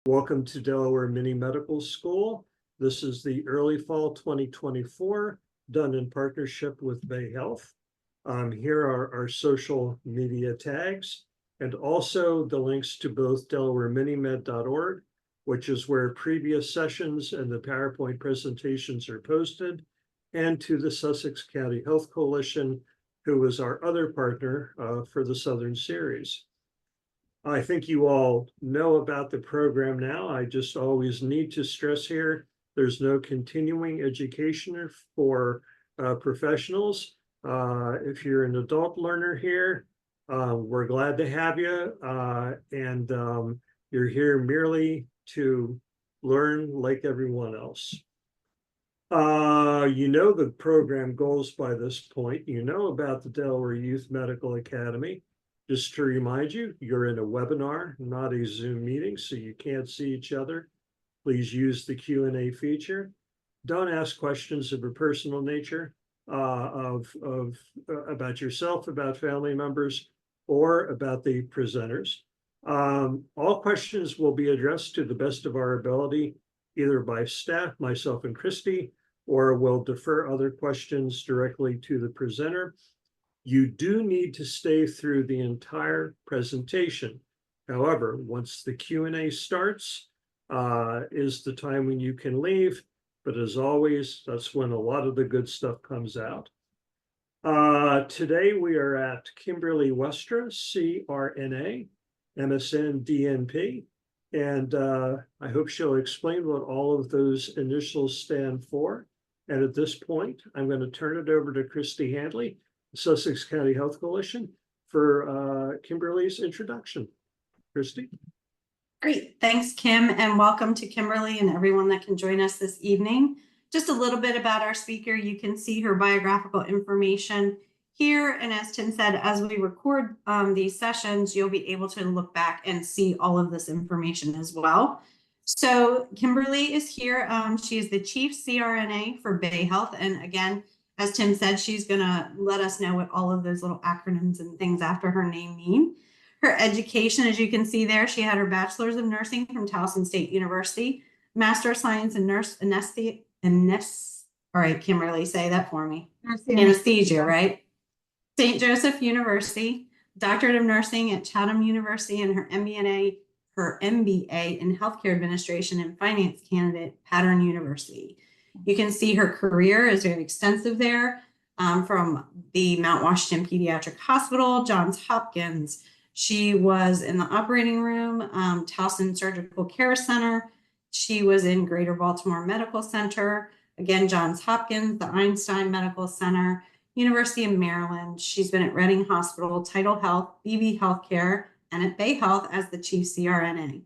Welcome to Delaware Mini Medical School. This is the early fall 2024, done in partnership with Bay Health. Here are our social media tags, and also the links to both DelawareMiniMed.org, which is where previous sessions and the PowerPoint presentations are posted, and to the Sussex County Health Coalition, who is our other partner for the Southern Series. I think you all know about the program now. I just always need to stress here, there's no continuing education for professionals. If you're an adult learner here, we're glad to have you. And you're here merely to learn like everyone else. You know the program goals by this point. You know about the Delaware Youth Medical Academy. Just to remind you, you're in a webinar, not a Zoom meeting, so you can't see each other. Please use the Q&A feature. Don't ask questions of a personal nature, about yourself, about family members, or about the presenters. All questions will be addressed to the best of our ability, either by staff, myself and Christy, or we'll defer other questions directly to the presenter. You do need to stay through the entire presentation. However, once the Q&A starts, is the time when you can leave. But as always, that's when a lot of the good stuff comes out. Today we are at Kimberly Westra, CRNA, MSN, DNP. And I hope she'll explain what all of those initials stand for. And at this point, I'm going to turn it over to Christy Handley, Sussex County Health Coalition, for Kimberly's introduction. Christy. Great. Thanks, Kim, and welcome to Kimberly and everyone that can join us this evening. Just a little bit about our speaker. You can see her biographical information here. And as Tim said, as we record these sessions, you'll be able to look back and see all of this information as well. So Kimberly is here. She is the Chief CRNA for Bay Health. And again, as Tim said, she's going to let us know what all of those little acronyms and things after her name mean. Her education, as you can see there, she had her Bachelor's of Nursing from Towson State University, Master of Science in Nurse Anesthesia. All right, Kimberly, say that for me. Anesthesia, right? St. Joseph University, Doctorate of Nursing at Chatham University, and her MBA in Healthcare Administration and Finance candidate, Pattern University. You can see her career is very extensive there, from the Mount Washington Pediatric Hospital, Johns Hopkins. She was in the operating room, Towson Surgical Care Center. She was in Greater Baltimore Medical Center, again, Johns Hopkins, the Einstein Medical Center, University of Maryland. She's been at Reading Hospital, Tidal Health, BB Healthcare, and at Bay Health as the Chief CRNA.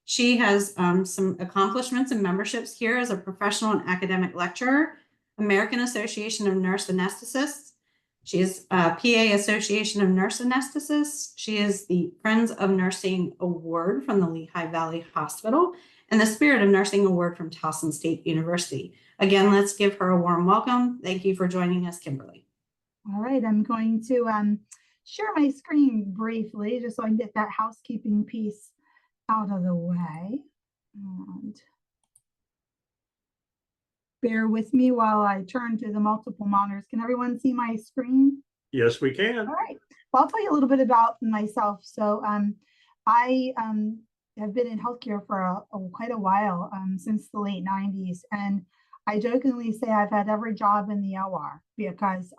She has some accomplishments and memberships here as a professional and academic lecturer, American Association of Nurse Anesthetists. She is PA Association of Nurse Anesthetists. She is the Friends of Nursing Award from the Lehigh Valley Hospital and the Spirit of Nursing Award from Towson State University. Again, let's give her a warm welcome. Thank you for joining us, Kimberly. All right, I'm going to share my screen briefly just so I can get that housekeeping piece out of the way. And bear with me while I turn to the multiple monitors. Can everyone see my screen? Yes, we can. All right. Well, I'll tell you a little bit about myself. So I have been in healthcare for quite a while, since the late 90s. And I jokingly say I've had every job in the OR because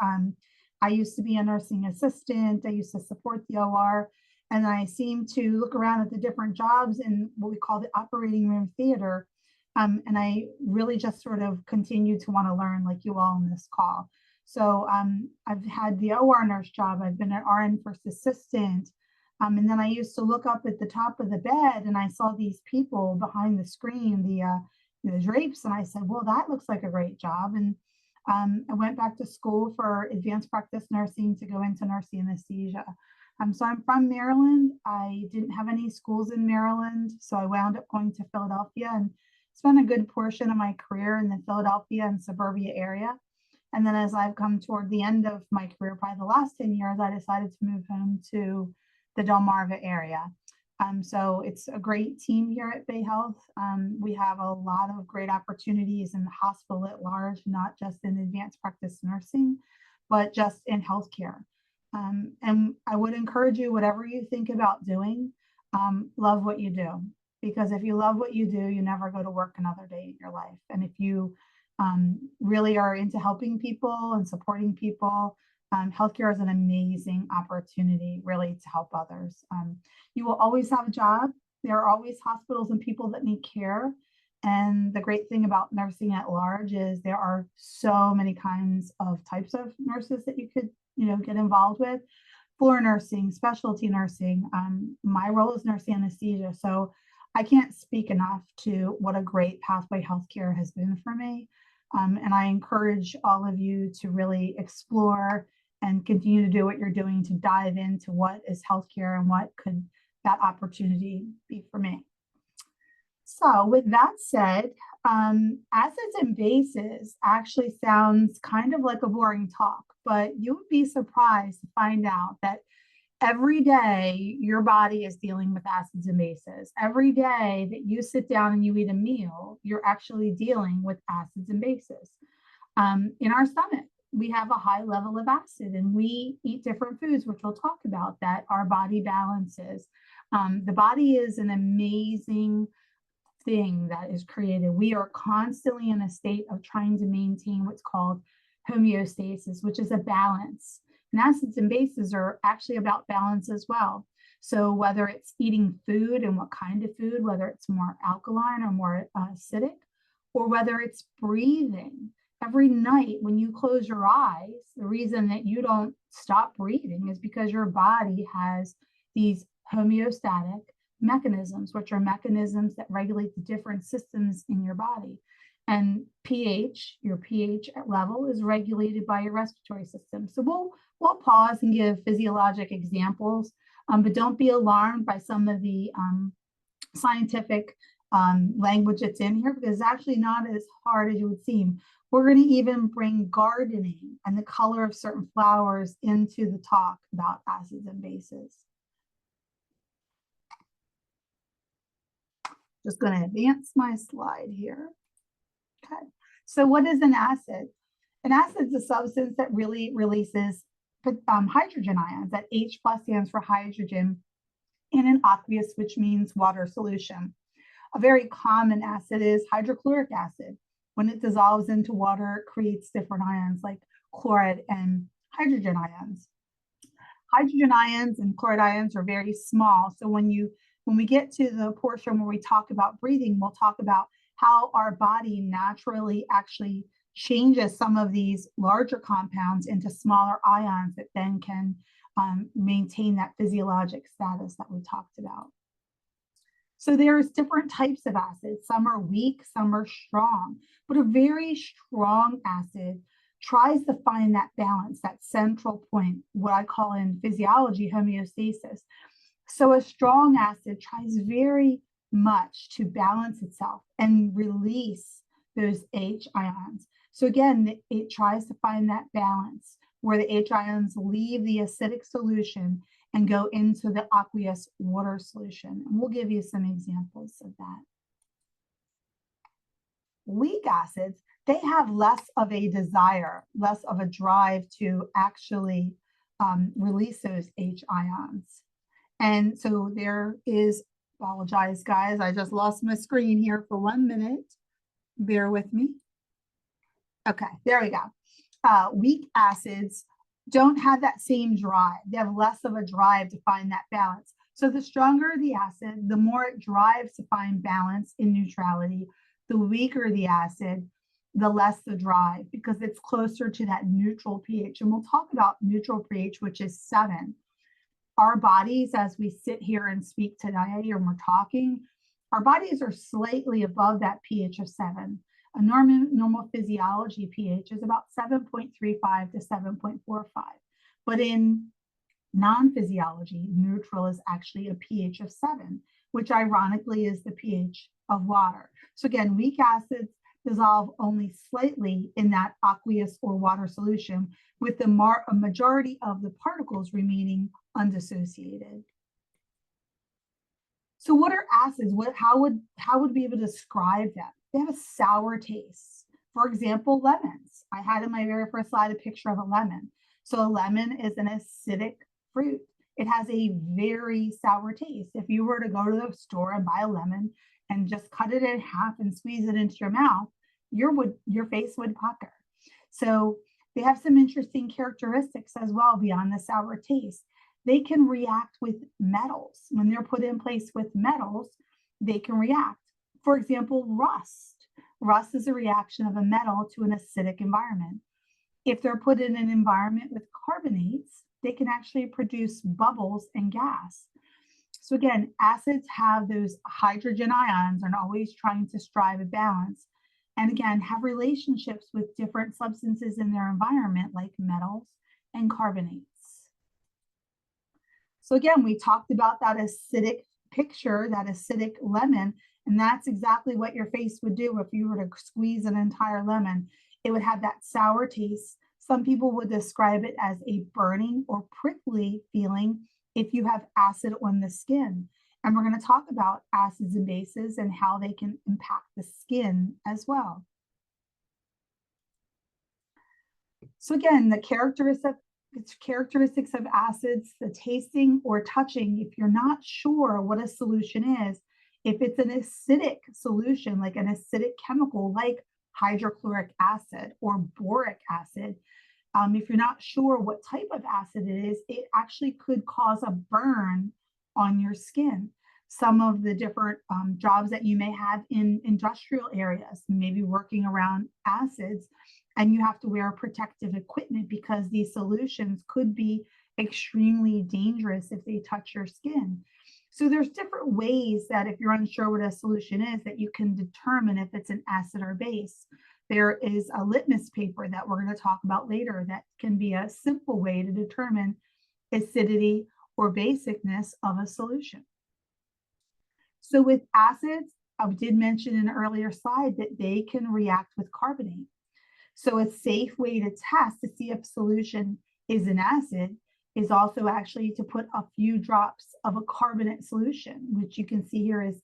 I used to be a nursing assistant. I used to support the OR. And I seem to look around at the different jobs in what we call the operating room theater. And I really just sort of continue to want to learn like you all in this call. So I've had the OR nurse job. I've been an RN first assistant. And then I used to look up at the top of the bed and I saw these people behind the screen, the drapes. And I said, well, that looks like a great job. And I went back to school for advanced practice nursing to go into nursing anesthesia. So I'm from Maryland. I didn't have any schools in Maryland. So I wound up going to Philadelphia and spent a good portion of my career in the Philadelphia and suburbia area. And then as I've come toward the end of my career, probably the last 10 years, I decided to move home to the Delmarva area. So it's a great team here at Bay Health. We have a lot of great opportunities in the hospital at large, not just in advanced practice nursing, but just in healthcare. And I would encourage you, whatever you think about doing, love what you do. Because if you love what you do, you never go to work another day in your life. And if you really are into helping people and supporting people, healthcare is an amazing opportunity really to help others. You will always have a job. There are always hospitals and people that need care. And the great thing about nursing at large is there are so many kinds of types of nurses that you could, get involved with. Floor nursing, specialty nursing. My role is nurse anesthesia. So I can't speak enough to what a great pathway healthcare has been for me. And I encourage all of you to really explore and continue to do what you're doing to dive into what is healthcare and what could that opportunity be for me. So with that said, acids and bases actually sounds kind of like a boring talk, but you would be surprised to find out that every day your body is dealing with acids and bases. Every day that you sit down and you eat a meal, you're actually dealing with acids and bases. In our stomach, we have a high level of acid, and we eat different foods, which we'll talk about, that our body balances. The body is an amazing thing that is created. We are constantly in a state of trying to maintain what's called homeostasis, which is a balance. And acids and bases are actually about balance as well. So whether it's eating food and what kind of food, whether it's more alkaline or more acidic, or whether it's breathing. Every night when you close your eyes, the reason that you don't stop breathing is because your body has these homeostatic mechanisms, which are mechanisms that regulate the different systems in your body. And pH, your pH level is regulated by your respiratory system. So we'll pause and give physiologic examples, but don't be alarmed by some of the scientific language that's in here, because it's actually not as hard as it would seem. We're going to even bring gardening and the color of certain flowers into the talk about acids and bases. Just going to advance my slide here. Okay, so what is an acid? An acid is a substance that really releases hydrogen ions. That H+ stands for hydrogen in an aqueous, which means water solution. A very common acid is hydrochloric acid. When it dissolves into water, it creates different ions like chloride and hydrogen ions. Hydrogen ions and chloride ions are very small. So when we get to the portion where we talk about breathing, we'll talk about how our body naturally actually changes some of these larger compounds into smaller ions that then can maintain that physiologic status that we talked about. So there's different types of acids. Some are weak, some are strong, but a very strong acid tries to find that balance, that central point, what I call in physiology homeostasis. So a strong acid tries very much to balance itself and release those H ions. So again, it tries to find that balance where the H ions leave the acidic solution and go into the aqueous water solution. And we'll give you some examples of that. Weak acids, they have less of a desire, less of a drive to actually release those H ions. And so there is, apologize guys, I just lost my screen here for 1 minute. Bear with me. Okay, there we go. Weak acids don't have that same drive. They have less of a drive to find that balance. So the stronger the acid, the more it drives to find balance in neutrality. The weaker the acid, the less the drive, because it's closer to that neutral pH. And we'll talk about neutral pH, which is 7. Our bodies, as we sit here and speak today, or we're talking, our bodies are slightly above that pH of 7. A normal physiology pH is about 7.35 to 7.45. But in non-physiology, neutral is actually a pH of 7, which ironically is the pH of water. So again, weak acids dissolve only slightly in that aqueous or water solution, with the majority of the particles remaining undissociated. So what are acids? How would we be able to describe them? They have a sour taste. For example, lemons. I had in my very first slide a picture of a lemon. So a lemon is an acidic fruit. It has a very sour taste. If you were to go to the store and buy a lemon and just cut it in half and squeeze it into your mouth, your face would pucker. So they have some interesting characteristics as well beyond the sour taste. They can react with metals. When they're put in place with metals, they can react. For example, rust. Rust is a reaction of a metal to an acidic environment. If they're put in an environment with carbonates, they can actually produce bubbles and gas. So again, acids have those hydrogen ions and are always trying to strive a balance. And again, have relationships with different substances in their environment like metals and carbonates. So again, we talked about that acidic picture, that acidic lemon, and that's exactly what your face would do if you were to squeeze an entire lemon. It would have that sour taste. Some people would describe it as a burning or prickly feeling if you have acid on the skin. And we're going to talk about acids and bases and how they can impact the skin as well. So again, the characteristics of acids, the tasting or touching, if you're not sure what a solution is, if it's an acidic solution, like an acidic chemical like hydrochloric acid or boric acid, if you're not sure what type of acid it is, it actually could cause a burn on your skin. Some of the different jobs that you may have in industrial areas, maybe working around acids, and you have to wear protective equipment because these solutions could be extremely dangerous if they touch your skin. So there's different ways that if you're unsure what a solution is, that you can determine if it's an acid or base. There is a litmus paper that we're going to talk about later that can be a simple way to determine acidity or basicness of a solution. So with acids, I did mention in an earlier slide that they can react with carbonate. So a safe way to test to see if solution is an acid is also actually to put a few drops of a carbonate solution, which you can see here is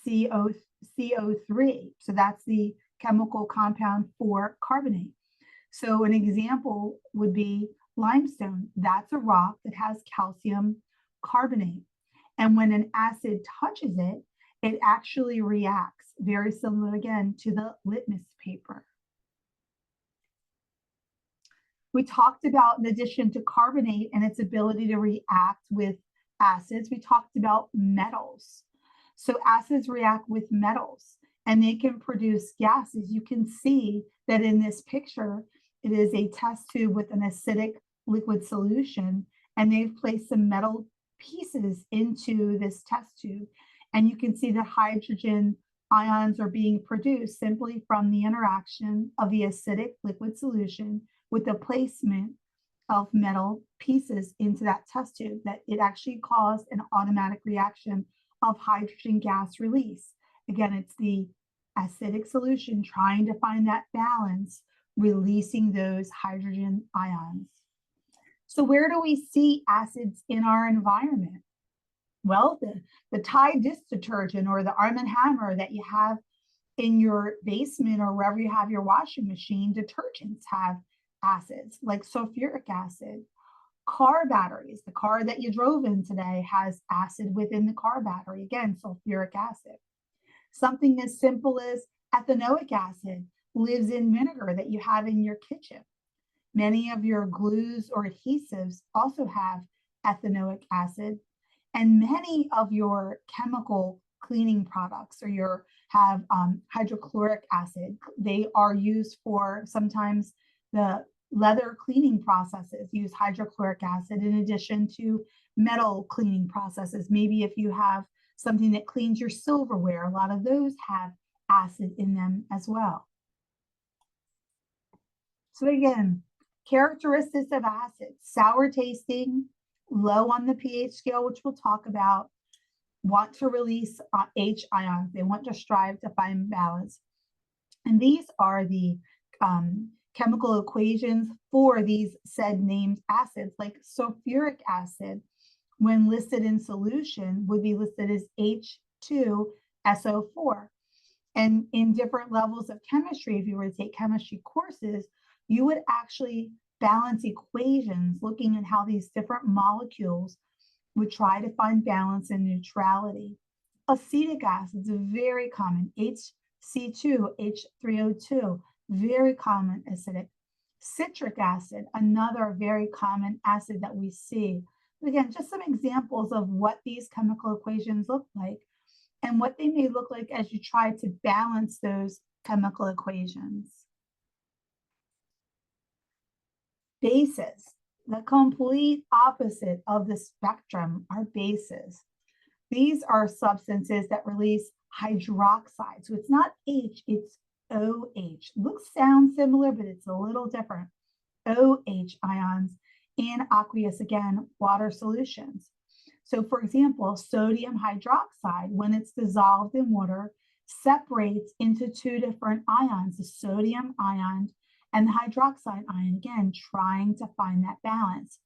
CO3. So that's the chemical compound for carbonate. So an example would be limestone. That's a rock that has calcium carbonate. And when an acid touches it, it actually reacts very similar again to the litmus paper. We talked about, in addition to carbonate and its ability to react with acids, we talked about metals. So acids react with metals and they can produce gases. You can see that in this picture, it is a test tube with an acidic liquid solution, and they've placed some metal pieces into this test tube. And you can see that hydrogen ions are being produced simply from the interaction of the acidic liquid solution with the placement of metal pieces into that test tube, that it actually caused an automatic reaction of hydrogen gas release. Again, it's the acidic solution trying to find that balance, releasing those hydrogen ions. So where do we see acids in our environment? Well, the Tide dish detergent or the Arm & Hammer that you have in your basement or wherever you have your washing machine, detergents have acids like sulfuric acid. Car batteries, the car that you drove in today has acid within the car battery, again, sulfuric acid. Something as simple as ethanoic acid lives in vinegar that you have in your kitchen. Many of your glues or adhesives also have ethanoic acid, and many of your chemical cleaning products or have hydrochloric acid. They are used for sometimes the leather cleaning processes use hydrochloric acid in addition to metal cleaning processes. Maybe if you have something that cleans your silverware, a lot of those have acid in them as well. So again, characteristics of acids: sour tasting, low on the pH scale, which we'll talk about, want to release H ions. They want to strive to find balance. And these are the chemical equations for these said named acids, like sulfuric acid when listed in solution, would be listed as H2SO4. And in different levels of chemistry, if you were to take chemistry courses, you would actually balance equations looking at how these different molecules would try to find balance and neutrality. Acetic acid is very common, HC2, H3O2, very common acidic. Citric acid, another very common acid that we see. Again, just some examples of what these chemical equations look like and what they may look like as you try to balance those chemical equations. Bases, the complete opposite of the spectrum are bases. These are substances that release hydroxide. So it's not H, it's OH. Sounds similar, but it's a little different. OH ions in aqueous, again, water solutions. So for example, sodium hydroxide, when it's dissolved in water, separates into two different ions, the sodium ion and the hydroxide ion, again, trying to find that balance.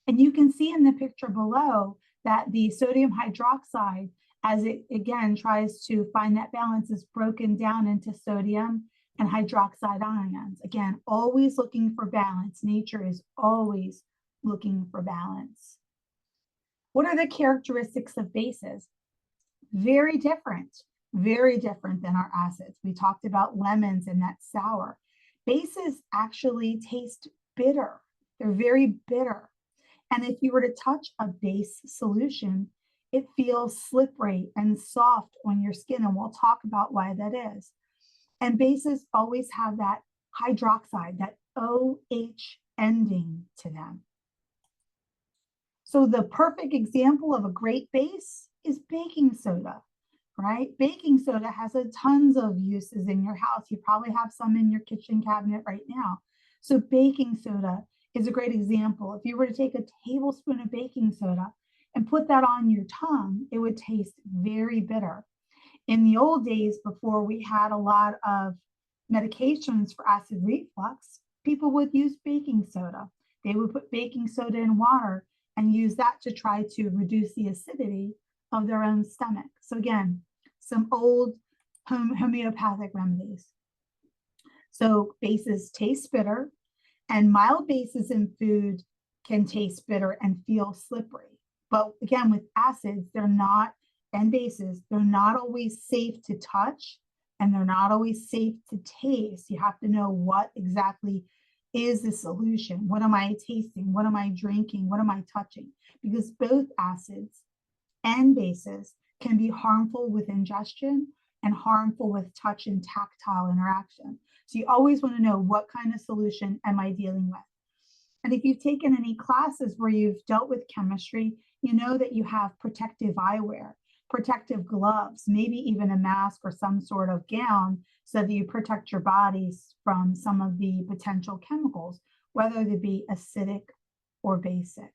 And you can see in the picture below that the sodium hydroxide, as it again tries to find that balance, is broken down into sodium and hydroxide ions. Again, always looking for balance. Nature is always looking for balance. What are the characteristics of bases? Very different than our acids. We talked about lemons and that sour. Bases actually taste bitter. They're very bitter. And if you were to touch a base solution, it feels slippery and soft on your skin. And we'll talk about why that is. And bases always have that hydroxide, that OH ending to them. So the perfect example of a great base is baking soda, right? Baking soda has tons of uses in your house. You probably have some in your kitchen cabinet right now. So baking soda is a great example. If you were to take a tablespoon of baking soda and put that on your tongue, it would taste very bitter. In the old days, before we had a lot of medications for acid reflux, people would use baking soda. They would put baking soda in water and use that to try to reduce the acidity of their own stomach. So again, some old homeopathic remedies. So bases taste bitter, and mild bases in food can taste bitter and feel slippery. But again, with acids, and bases, they're not always safe to touch, and they're not always safe to taste. You have to know what exactly is the solution. What am I tasting? What am I drinking? What am I touching? Because both acids and bases can be harmful with ingestion and harmful with touch and tactile interaction. So you always want to know, what kind of solution am I dealing with? And if you've taken any classes where you've dealt with chemistry, you know that you have protective eyewear, protective gloves, maybe even a mask or some sort of gown, so that you protect your bodies from some of the potential chemicals, whether they be acidic or basic.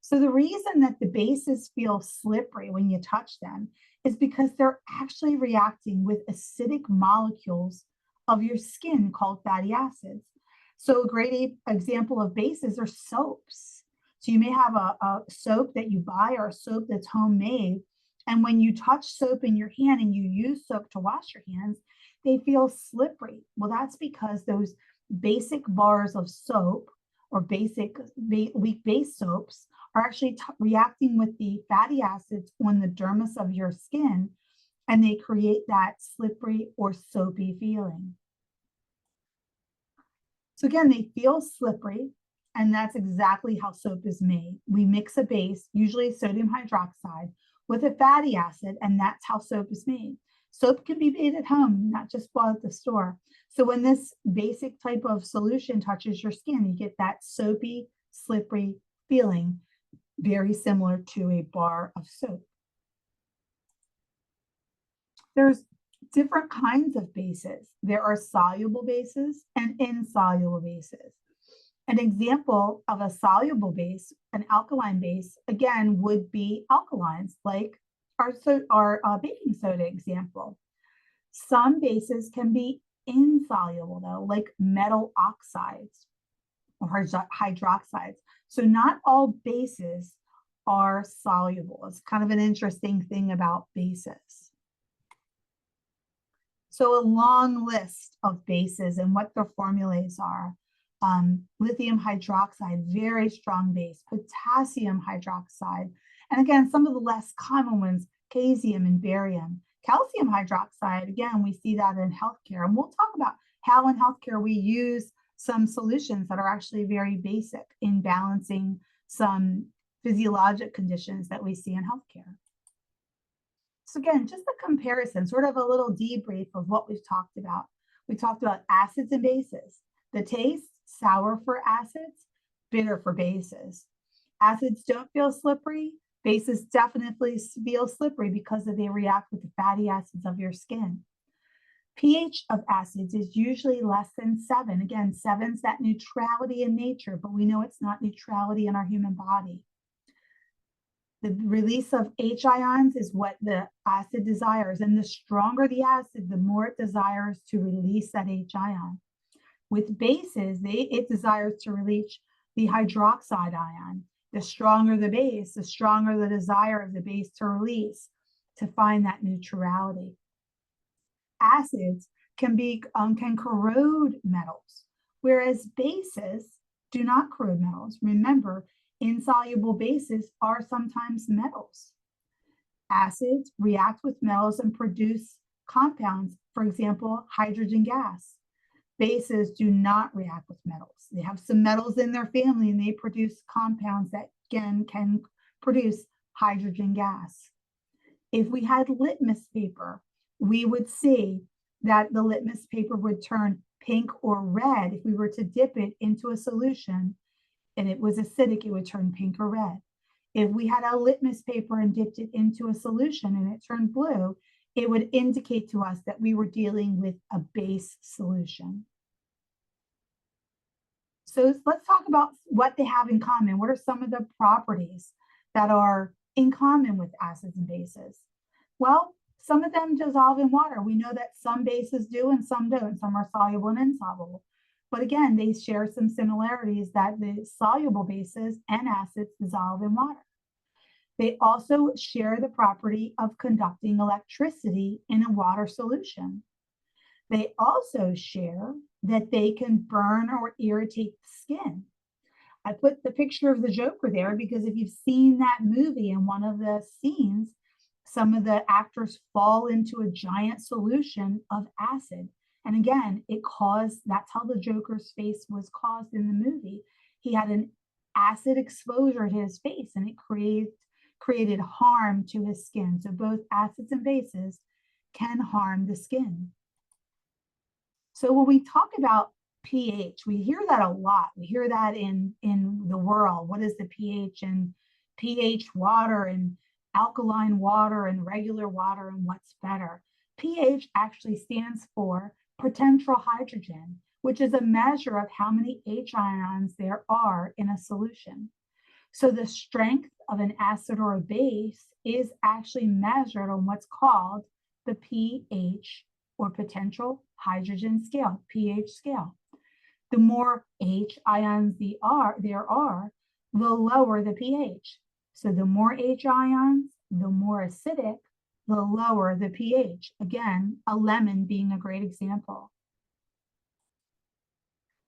So the reason that the bases feel slippery when you touch them is because they're actually reacting with acidic molecules of your skin called fatty acids. So a great example of bases are soaps. So you may have a soap that you buy or a soap that's homemade. And when you touch soap in your hand and you use soap to wash your hands, they feel slippery. Well, that's because those basic bars of soap or basic weak base soaps are actually reacting with the fatty acids on the dermis of your skin, and they create that slippery or soapy feeling. So again, they feel slippery, and that's exactly how soap is made. We mix a base, usually sodium hydroxide, with a fatty acid, and that's how soap is made. Soap can be made at home, not just bought at the store. So when this basic type of solution touches your skin, you get that soapy, slippery feeling, very similar to a bar of soap. There's different kinds of bases. There are soluble bases and insoluble bases. An example of a soluble base, an alkaline base, again, would be alkalines, like our baking soda example. Some bases can be insoluble, though, like metal oxides. or hydroxides. So not all bases are soluble. It's kind of an interesting thing about bases. So a long list of bases and what their formulas are. Lithium hydroxide, very strong base. Potassium hydroxide. And again, some of the less common ones, caesium and barium. Calcium hydroxide, again, we see that in healthcare. And we'll talk about how in healthcare we use some solutions that are actually very basic in balancing some physiologic conditions that we see in healthcare. So again, just a comparison, sort of a little debrief of what we've talked about. We talked about acids and bases. The taste, sour for acids, bitter for bases. Acids don't feel slippery. Bases definitely feel slippery because they react with the fatty acids of your skin. pH of acids is usually less than 7. Again, 7's that neutrality in nature, but we know it's not neutrality in our human body. The release of H ions is what the acid desires, and the stronger the acid, the more it desires to release that H ion. With bases, it desires to release the hydroxide ion. The stronger the base, the stronger the desire of the base to release, to find that neutrality. Acids can corrode metals, whereas bases do not corrode metals. Remember, insoluble bases are sometimes metals. Acids react with metals and produce compounds, for example, hydrogen gas. Bases do not react with metals. They have some metals in their family and they produce compounds that again can produce hydrogen gas. If we had litmus paper, we would see that the litmus paper would turn pink or red. If we were to dip it into a solution and it was acidic, it would turn pink or red. If we had a litmus paper and dipped it into a solution and it turned blue, it would indicate to us that we were dealing with a base solution. So let's talk about what they have in common. What are some of the properties that are in common with acids and bases? Well, some of them dissolve in water. We know that some bases do and some don't. Some are soluble and insoluble. But again, they share some similarities that the soluble bases and acids dissolve in water. They also share the property of conducting electricity in a water solution. They also share that they can burn or irritate the skin. I put the picture of the Joker there because if you've seen that movie, in one of the scenes, some of the actors fall into a giant solution of acid. And again, that's how the Joker's face was caused in the movie. He had an acid exposure to his face and it created harm to his skin. So both acids and bases can harm the skin. So when we talk about pH, we hear that a lot. We hear that in the world. What is the pH in pH water and alkaline water and regular water and what's better? pH actually stands for potential hydrogen, which is a measure of how many H ions there are in a solution. So the strength of an acid or a base is actually measured on what's called the pH or potential hydrogen scale, pH scale. The more H ions there are, the lower the pH. So the more H ions, the more acidic, the lower the pH. Again, a lemon being a great example.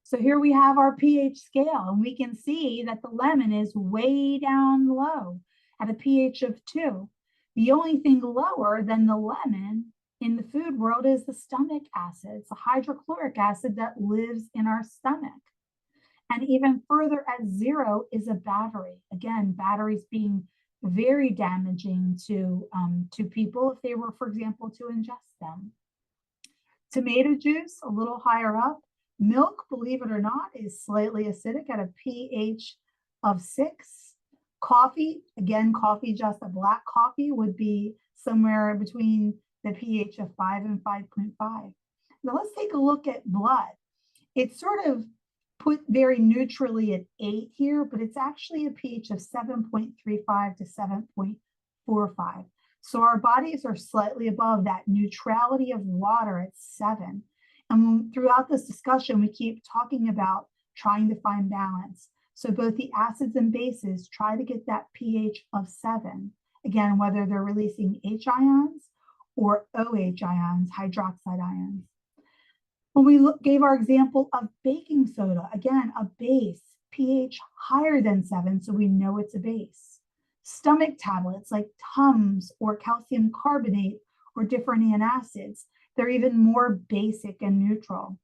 So here we have our pH scale, and we can see that the lemon is way down low at a pH of 2. The only thing lower than the lemon in the food world is the stomach acid. It's a hydrochloric acid that lives in our stomach. And even further at 0 is a battery. Again, batteries being very damaging to people if they were, for example, to ingest them. Tomato juice, a little higher up. Milk, believe it or not, is slightly acidic at a pH of 6. Coffee, again, coffee, just a black coffee, would be somewhere between the pH of 5 and 5.5. Now let's take a look at blood. It's sort of put very neutrally at 8 here, but it's actually a pH of 7.35 to 7.45. So our bodies are slightly above that neutrality of water at 7. And throughout this discussion, we keep talking about trying to find balance. So both the acids and bases try to get that pH of 7. Again, whether they're releasing H ions or OH ions, hydroxide ions. When we gave our example of baking soda, again, a base, pH higher than 7, so we know it's a base. Stomach tablets like Tums or calcium carbonate or different antacids, they're even more basic and neutral.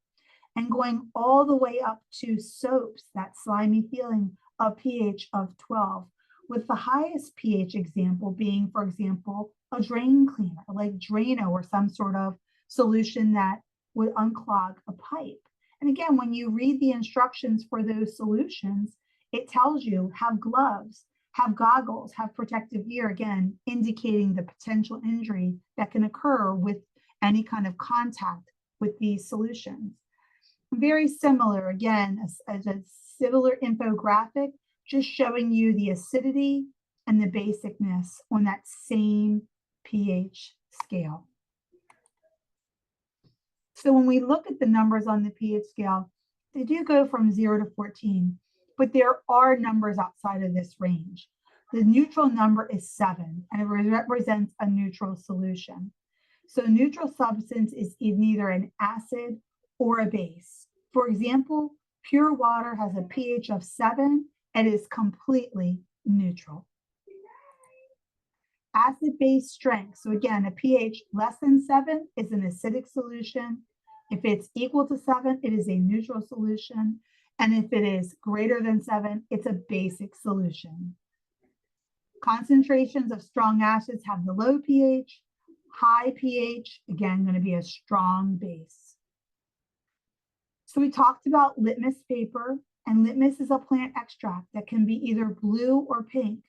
And going all the way up to soaps, that slimy feeling, a pH of 12, with the highest pH example being, for example, a drain cleaner like Drano or some sort of solution that would unclog a pipe. And again, when you read the instructions for those solutions, it tells you have gloves, have goggles, have protective gear, again, indicating the potential injury that can occur with any kind of contact with these solutions. Very similar, again, as a similar infographic, just showing you the acidity and the basicness on that same pH scale. So when we look at the numbers on the pH scale, they do go from 0 to 14, but there are numbers outside of this range. The neutral number is 7, and it represents a neutral solution. So a neutral substance is either an acid or a base. For example, pure water has a pH of 7 and is completely neutral. Acid-base strength. So again, a pH less than 7 is an acidic solution. If it's equal to 7, it is a neutral solution. And if it is greater than 7, it's a basic solution. Concentrations of strong acids have the low pH. High pH, again, going to be a strong base. So we talked about litmus paper, and litmus is a plant extract that can be either blue or pink.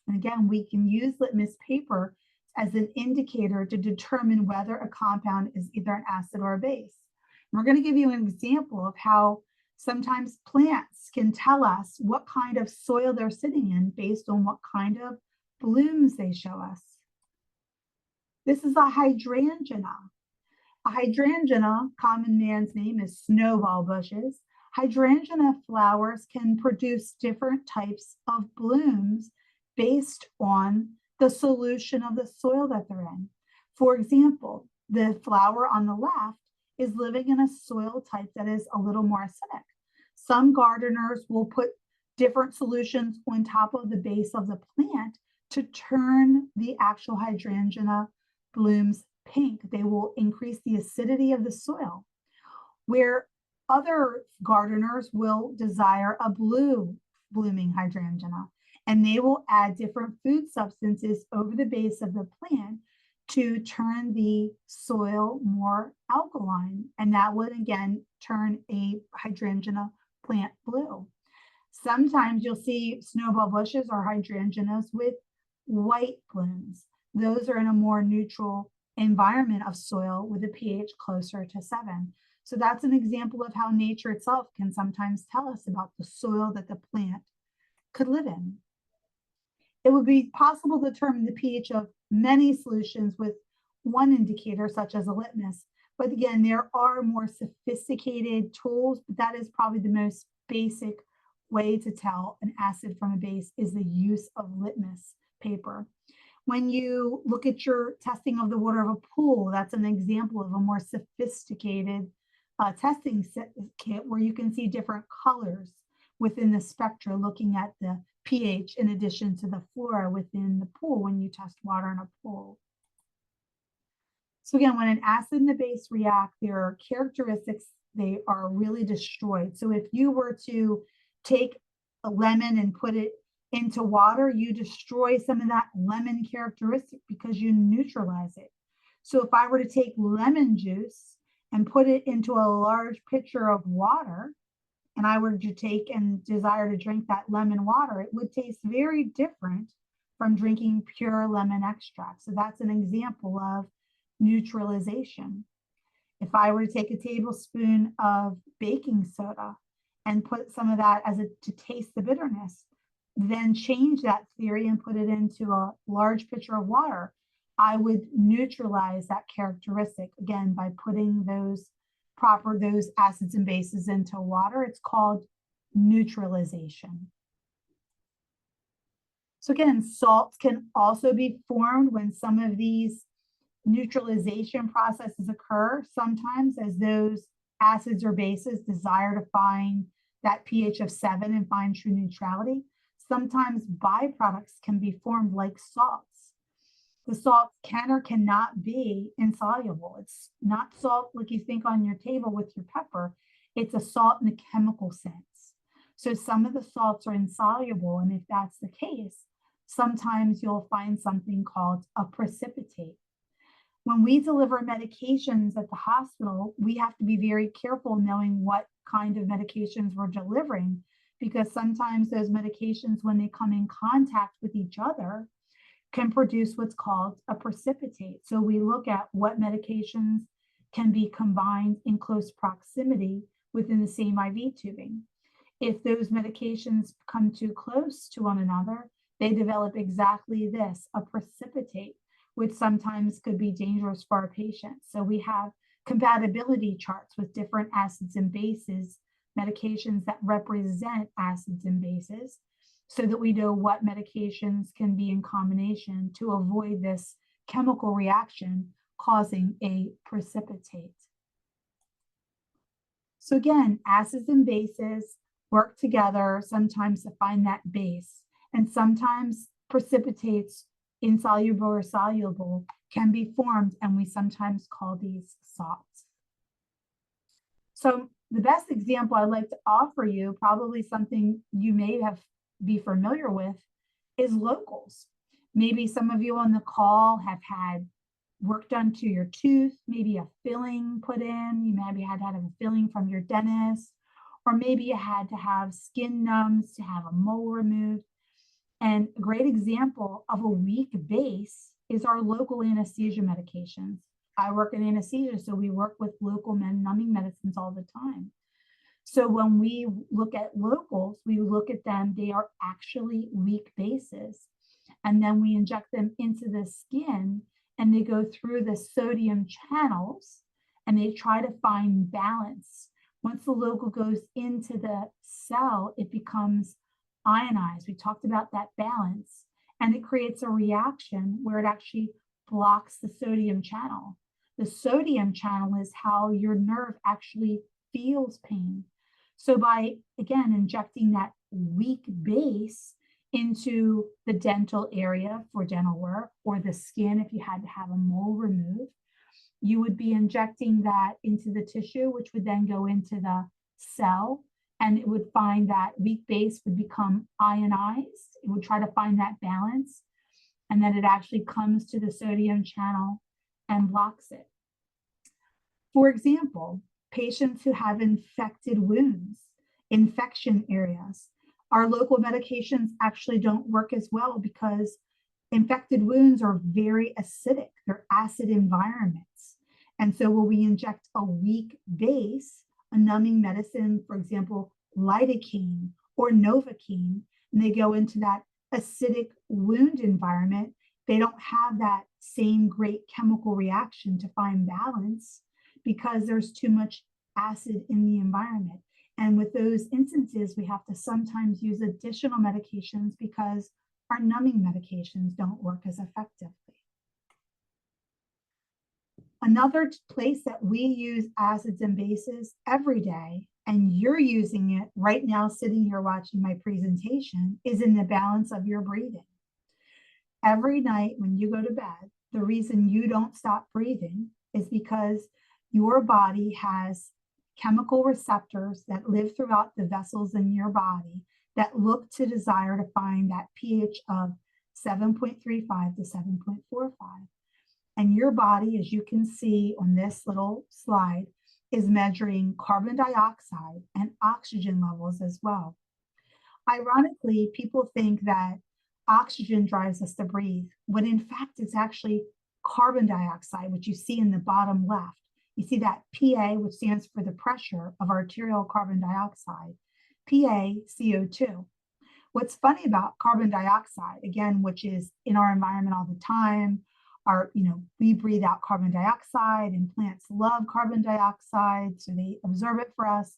And again, we can use litmus paper as an indicator to determine whether a compound is either an acid or a base. And we're going to give you an example of how sometimes plants can tell us what kind of soil they're sitting in based on what kind of blooms they show us. This is a hydrangea. A hydrangea, common man's name is snowball bushes. Hydrangea flowers can produce different types of blooms based on the solution of the soil that they're in. For example, the flower on the left is living in a soil type that is a little more acidic. Some gardeners will put different solutions on top of the base of the plant to turn the actual hydrangea blooms pink. They will increase the acidity of the soil, where other gardeners will desire a blue blooming hydrangea, and they will add different food substances over the base of the plant to turn the soil more alkaline, and that would again turn a hydrangea plant blue. Sometimes you'll see snowball bushes or hydrangeas with white blooms. Those are in a more neutral environment of soil with a pH closer to 7. So that's an example of how nature itself can sometimes tell us about the soil that the plant could live in. It would be possible to determine the pH of many solutions with one indicator, such as a litmus. But again, there are more sophisticated tools, but that is probably the most basic way to tell an acid from a base is the use of litmus paper. When you look at your testing of the water of a pool, that's an example of a more sophisticated testing kit where you can see different colors within the spectra, looking at the pH in addition to the flora within the pool when you test water in a pool. So again, when an acid and a base react, there are characteristics, they are really destroyed. So if you were to take a lemon and put it into water, you destroy some of that lemon characteristic because you neutralize it. So if I were to take lemon juice and put it into a large pitcher of water, and I were to take and desire to drink that lemon water, it would taste very different from drinking pure lemon extract. So that's an example of neutralization. If I were to take a tablespoon of baking soda and put some of that to taste the bitterness, then change that theory and put it into a large pitcher of water, I would neutralize that characteristic again by putting those those acids and bases into water. It's called neutralization. So again, salts can also be formed when some of these neutralization processes occur, sometimes as those acids or bases desire to find that pH of 7 and find true neutrality. Sometimes byproducts can be formed like salts. The salt can or cannot be insoluble. It's not salt like you think on your table with your pepper. It's a salt in the chemical sense. So some of the salts are insoluble, and if that's the case, sometimes you'll find something called a precipitate. When we deliver medications at the hospital, we have to be very careful knowing what kind of medications we're delivering, because sometimes those medications, when they come in contact with each other, can produce what's called a precipitate. So we look at what medications can be combined in close proximity within the same IV tubing. If those medications come too close to one another, they develop exactly this, a precipitate, which sometimes could be dangerous for our patients. So we have compatibility charts with different acids and bases, medications that represent acids and bases, so that we know what medications can be in combination to avoid this chemical reaction causing a precipitate. So again, acids and bases work together sometimes to find that base, and sometimes precipitates, insoluble or soluble, can be formed, and we sometimes call these salts. So the best example I'd like to offer you, probably something you may be familiar with, is locals. Maybe some of you on the call have had work done to your tooth, maybe a filling put in, you maybe had to have a filling from your dentist, or maybe you had to have skin numbs to have a mole removed. And a great example of a weak base is our local anesthesia medications. I work in anesthesia, so we work with local numbing medicines all the time. So when we look at locals, we look at them, they are actually weak bases. And then we inject them into the skin, and they go through the sodium channels, and they try to find balance. Once the local goes into the cell, it becomes ionized. We talked about that balance, and it creates a reaction where it actually blocks the sodium channel. The sodium channel is how your nerve actually feels pain. So by, again, injecting that weak base into the dental area for dental work, or the skin if you had to have a mole removed, you would be injecting that into the tissue, which would then go into the cell, and it would find that weak base would become ionized. It would try to find that balance, and then it actually comes to the sodium channel and blocks it. For example, patients who have infected wounds, infection areas, our local medications actually don't work as well, because infected wounds are very acidic. They're acid environments. And so when we inject a weak base, a numbing medicine, for example, lidocaine or Novocaine, and they go into that acidic wound environment, they don't have that same great chemical reaction to find balance, because there's too much acid in the environment. And with those instances, we have to sometimes use additional medications because our numbing medications don't work as effectively. Another place that we use acids and bases every day, and you're using it right now sitting here watching my presentation, is in the balance of your breathing. Every night when you go to bed, the reason you don't stop breathing is because your body has chemical receptors that live throughout the vessels in your body that look to desire to find that pH of 7.35 to 7.45. And your body, as you can see on this little slide, is measuring carbon dioxide and oxygen levels as well. Ironically, people think that oxygen drives us to breathe, when in fact it's actually carbon dioxide, which you see in the bottom left. You see that PA, which stands for the pressure of arterial carbon dioxide, PA, CO2. What's funny about carbon dioxide, again, which is in our environment all the time, we breathe out carbon dioxide, and plants love carbon dioxide, so they absorb it for us.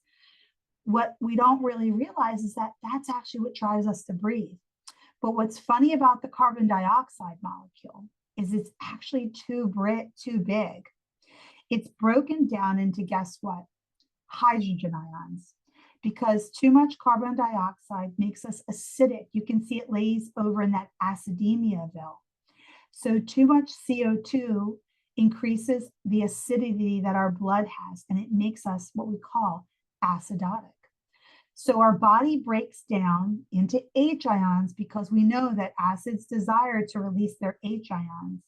What we don't really realize is that that's actually what drives us to breathe. But what's funny about the carbon dioxide molecule is it's actually too big. It's broken down into, guess what? Hydrogen ions. Because too much carbon dioxide makes us acidic. You can see it lays over in that acidemiaville. So too much CO2 increases the acidity that our blood has, and it makes us what we call acidotic. So our body breaks down into H ions because we know that acids desire to release their H ions.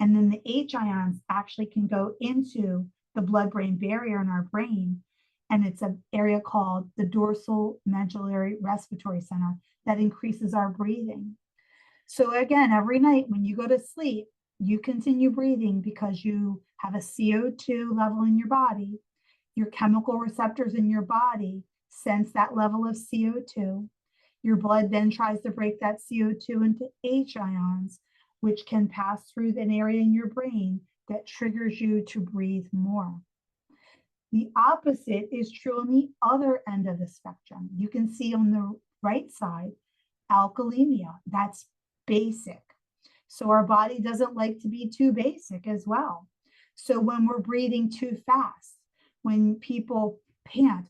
And then the H ions actually can go into the blood-brain barrier in our brain. And it's an area called the dorsal medullary respiratory center that increases our breathing. So again, every night when you go to sleep, you continue breathing because you have a CO2 level in your body. Your chemical receptors in your body sense that level of CO2. Your blood then tries to break that CO2 into H ions, which can pass through an area in your brain that triggers you to breathe more. The opposite is true on the other end of the spectrum. You can see on the right side, alkalemia. That's basic. So our body doesn't like to be too basic as well. So when we're breathing too fast, when people pant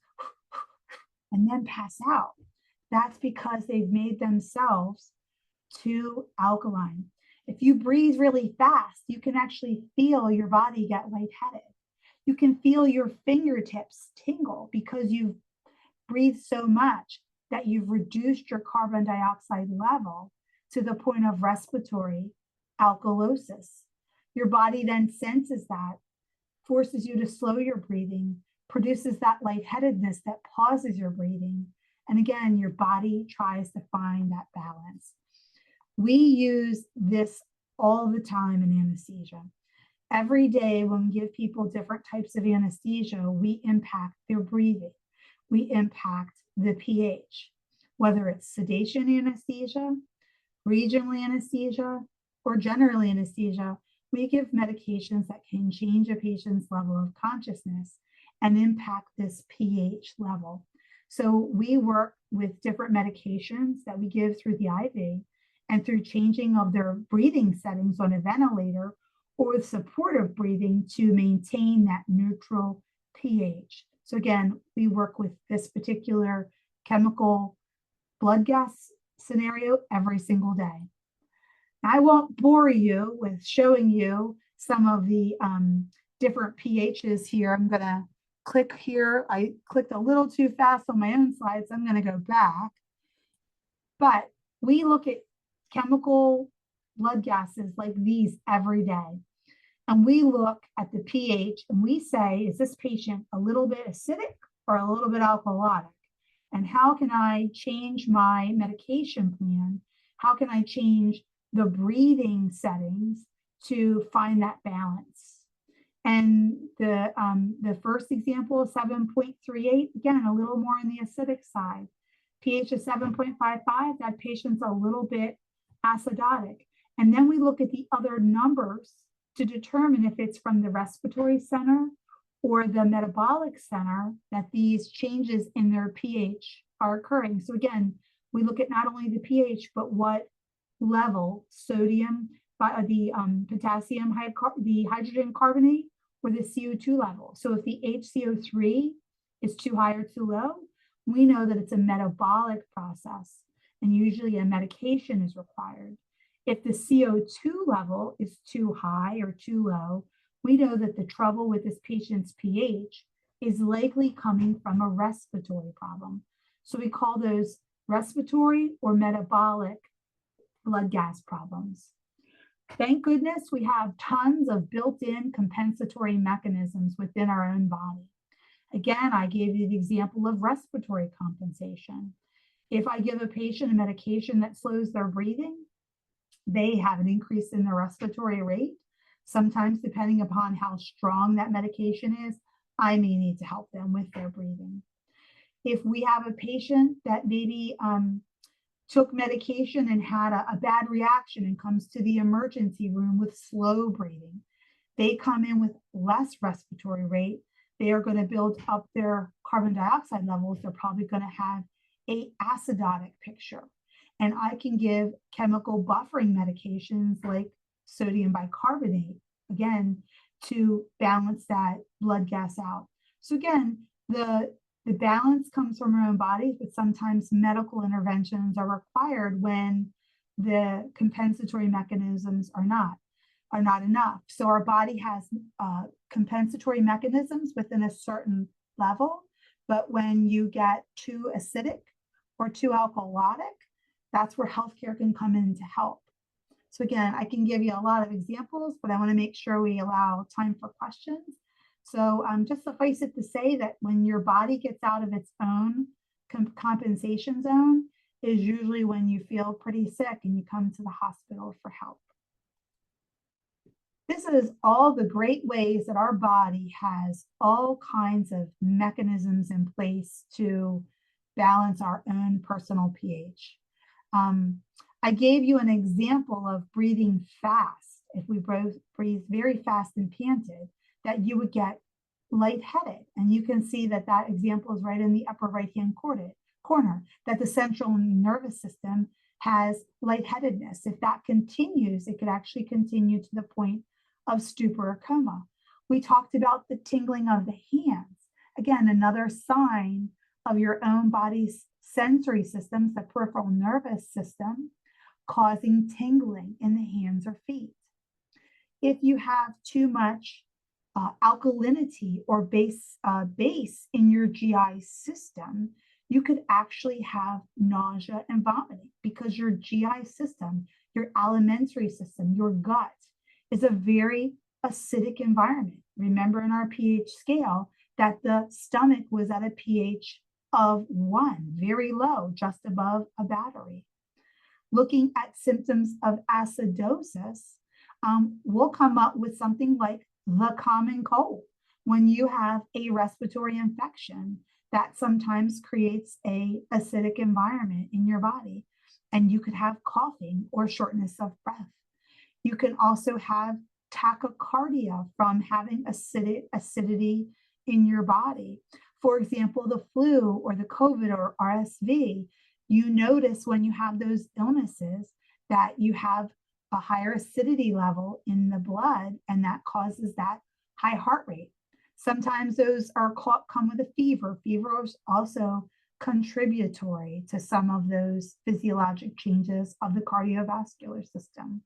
and then pass out, that's because they've made themselves too alkaline. If you breathe really fast, you can actually feel your body get lightheaded. You can feel your fingertips tingle because you've breathed so much that you've reduced your carbon dioxide level to the point of respiratory alkalosis. Your body then senses that, forces you to slow your breathing, produces that lightheadedness that pauses your breathing. And again, your body tries to find that balance. We use this all the time in anesthesia. Every day when we give people different types of anesthesia, we impact their breathing. We impact the pH, whether it's sedation anesthesia, regional anesthesia, or general anesthesia. We give medications that can change a patient's level of consciousness and impact this pH level. So we work with different medications that we give through the IV and through changing of their breathing settings on a ventilator or with supportive breathing to maintain that neutral pH. So again, we work with this particular chemical blood gas scenario every single day. I won't bore you with showing you some of the different pHs here. I'm going to click here. I clicked a little too fast on my own slides. I'm going to go back. But we look at chemical blood gases like these every day. And we look at the pH and we say, is this patient a little bit acidic or a little bit alkalotic? And how can I change my medication plan? How can I change the breathing settings to find that balance? And the first example is 7.38, again, a little more on the acidic side. pH is 7.55, that patient's a little bit acidotic. And then we look at the other numbers to determine if it's from the respiratory center or the metabolic center that these changes in their pH are occurring. So again, we look at not only the pH, but what level sodium, the potassium, the hydrogen carbonate, or the CO2 level. So if the HCO3 is too high or too low, we know that it's a metabolic process and usually a medication is required. If the CO2 level is too high or too low, we know that the trouble with this patient's pH is likely coming from a respiratory problem. So we call those respiratory or metabolic blood gas problems. Thank goodness we have tons of built-in compensatory mechanisms within our own body. Again, I gave you the example of respiratory compensation. If I give a patient a medication that slows their breathing, they have an increase in their respiratory rate. Sometimes, depending upon how strong that medication is, I may need to help them with their breathing. If we have a patient that maybe took medication and had a bad reaction and comes to the emergency room with slow breathing. They come in with less respiratory rate. They are going to build up their carbon dioxide levels. They're probably going to have a acidotic picture. And I can give chemical buffering medications like sodium bicarbonate, again, to balance that blood gas out. So again, the balance comes from our own bodies, but sometimes medical interventions are required when the compensatory mechanisms are not enough. So our body has compensatory mechanisms within a certain level, but when you get too acidic or too alkalotic, that's where healthcare can come in to help. So again, I can give you a lot of examples, but I want to make sure we allow time for questions. So just suffice it to say that when your body gets out of its own compensation zone is usually when you feel pretty sick and you come to the hospital for help. This is all the great ways that our body has all kinds of mechanisms in place to balance our own personal pH. I gave you an example of breathing fast. If we breathe very fast and panted, that you would get lightheaded. And you can see that that example is right in the upper right-hand corner, that the central nervous system has lightheadedness. If that continues, it could actually continue to the point of stupor or coma. We talked about the tingling of the hands. Again, another sign of your own body's sensory systems, the peripheral nervous system, causing tingling in the hands or feet. If you have too much alkalinity or base in your GI system, you could actually have nausea and vomiting because your GI system, your alimentary system, your gut is a very acidic environment. Remember in our pH scale that the stomach was at a pH of 1, very low, just above a battery. Looking at symptoms of acidosis, we'll come up with something like the common cold. When you have a respiratory infection, that sometimes creates a acidic environment in your body, and you could have coughing or shortness of breath. You can also have tachycardia from having acidity in your body. For example, the flu or the COVID or RSV, you notice when you have those illnesses that you have a higher acidity level in the blood, and that causes that high heart rate. Sometimes those come with a fever. Fever is also contributory to some of those physiologic changes of the cardiovascular system.